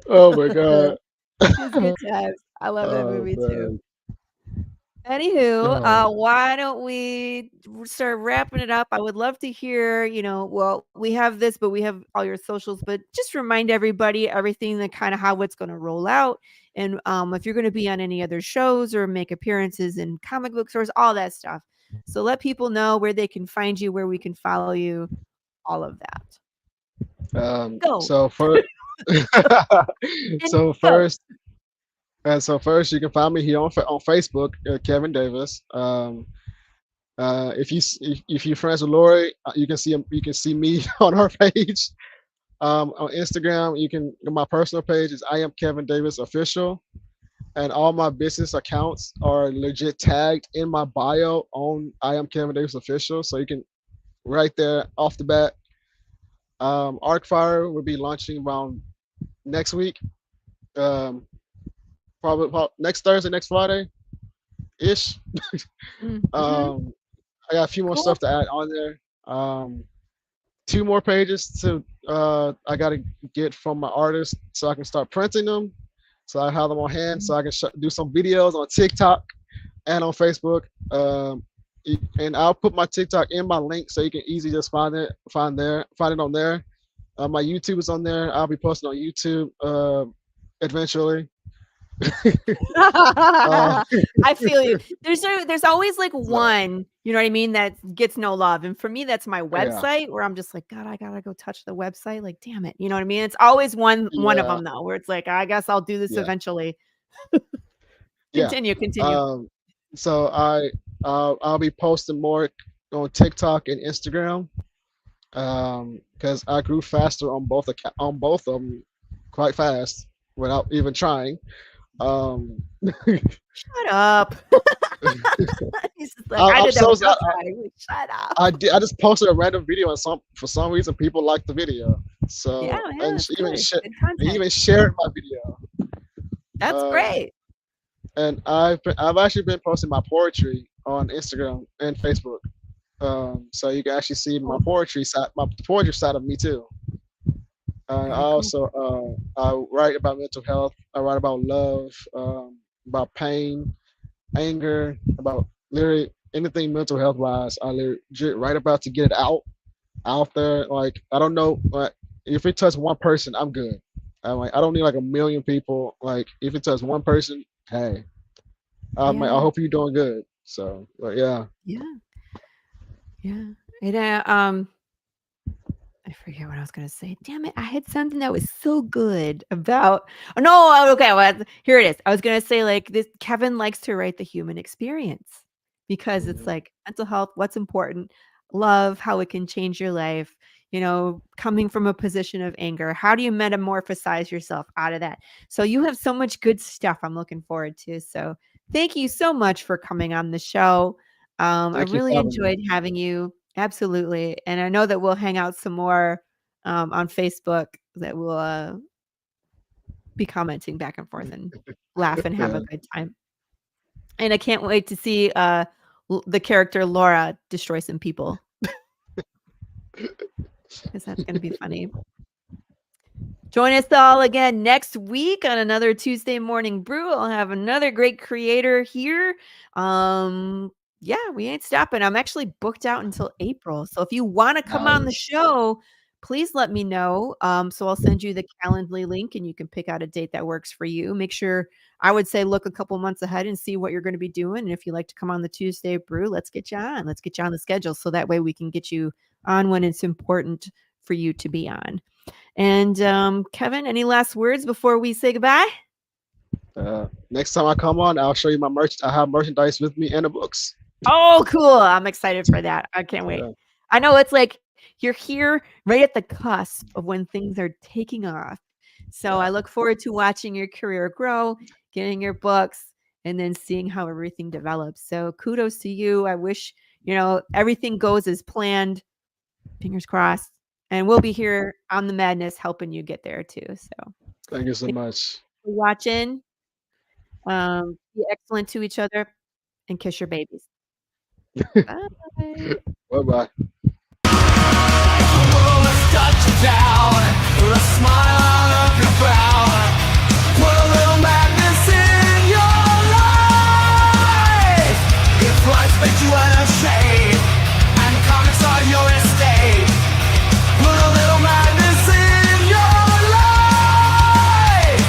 Oh my god. It's good times. I love that Oh movie too. man. Anywho, Oh. why don't we start wrapping it up? I would love to hear, well, we have this, but we have all your socials, but just remind everybody everything that kind of how it's going to roll out. And if you're going to be on any other shows or make appearances in comic book stores, all that stuff. So let people know where they can find you, where we can follow you, all of that. Go. So for so Go. first you can find me here on Facebook, Kevin Davis. If you're friends with Laurie, you can see me on her page. On Instagram, my personal page is I am Kevin Davis official, and all my business accounts are legit tagged in my bio on I am Kevin Davis official. So you can right there off the bat. Arcfire will be launching around next week. Probably next Thursday, next Friday ish. I got a few more stuff to add on there. 2 more pages to I gotta get from my artist so I can start printing them. So I have them on hand so I can do some videos on TikTok and on Facebook. And I'll put my TikTok in my link so you can easily just find it on there. My YouTube is on there. I'll be posting on YouTube eventually. I feel you. There's always like one, you know what I mean, that gets no love. And for me, that's my website where I'm just like, God, I gotta go touch the website. Like, damn it. You know what I mean? It's always one of them though, where it's like, I guess I'll do this eventually. Continue. So I'll be posting more on TikTok and Instagram. Because I grew faster on both of them quite fast without even trying. Shut up. He's just like, I did that without trying. Shut up. I just posted a random video and for some reason people liked the video. So and even shared my video. That's great. And I've actually been posting my poetry on Instagram and Facebook. So you can actually see my poetry side of me too. I also I write about mental health. I write about love, about pain, anger, about literally anything mental health wise. I legit write about to get it out there. Like I don't know, like if it touches one person, I'm good. I don't need like a million people. Like if it touches one person, hey, I hope you're doing good. So, but yeah. And I forget what I was gonna say. Damn it! I had something that was so good about. Oh no! Okay, well, here it is. I was gonna say like this. Kevin likes to write the human experience because it's like mental health, what's important, love, how it can change your life. You know, coming from a position of anger, how do you metamorphosize yourself out of that? So you have so much good stuff. I'm looking forward to. So thank you so much for coming on the show. I really enjoyed having you. Absolutely. And I know that we'll hang out some more on Facebook, that we'll be commenting back and forth and laugh and have a good time. And I can't wait to see the character Laura destroy some people. Because that's going to be funny. Join us all again next week on another Tuesday Morning Brew. I'll have another great creator here. Yeah, we ain't stopping. I'm actually booked out until April. So if you want to come on the show, please let me know. So I'll send you the Calendly link and you can pick out a date that works for you. Make sure, I would say, look a couple months ahead and see what you're going to be doing. And if you like to come on the Tuesday Brew, let's get you on. Let's get you on the schedule. So that way we can get you on when it's important for you to be on. And Kevin, any last words before we say goodbye? Next time I come on, I'll show you my merch. I have merchandise with me and the books. Oh, cool. I'm excited for that. I can't wait. I know it's like you're here right at the cusp of when things are taking off. So I look forward to watching your career grow, getting your books, and then seeing how everything develops. So kudos to you. I wish, everything goes as planned. Fingers crossed. And we'll be here on the madness helping you get there too. So Thank you so much. for watching. Be excellent to each other and kiss your babies. Bye. Bye-bye. Makes you unashamed, and comics are your estate. Put a little madness in your life.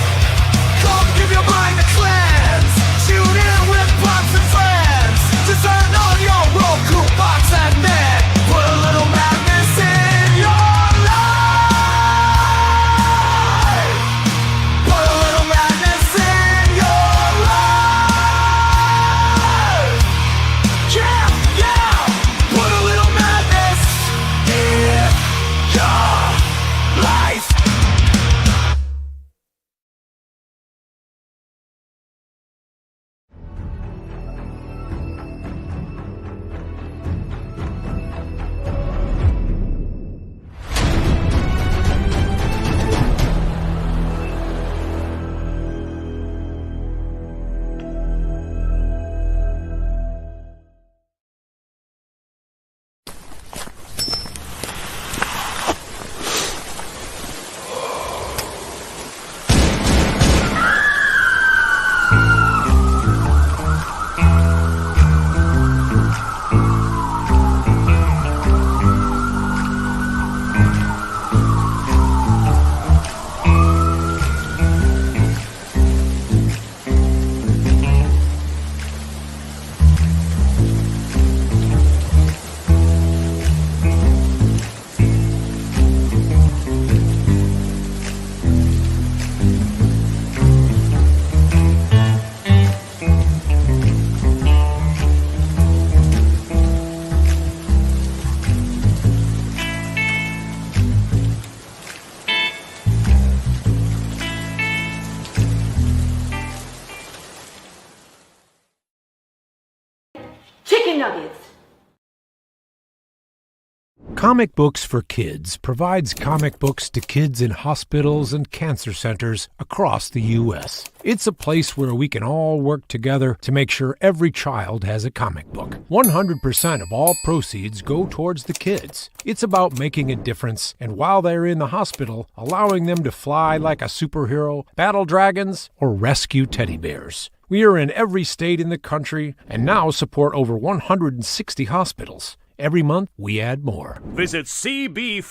Come give your mind a cleanse. Tune in with pops and friends. Just turn on your ROKU box and then put a little madness in your life. Put a little madness in your life. Yeah, yeah. Put a little madness in your life. Chicken nuggets. Comic Books for Kids provides comic books to kids in hospitals and cancer centers across the U.S. It's a place where we can all work together to make sure every child has a comic book. 100% of all proceeds go towards the kids. It's about making a difference, and while they're in the hospital, allowing them to fly like a superhero, battle dragons, or rescue teddy bears. We are in every state in the country and now support over 160 hospitals. Every month, we add more. Visit CB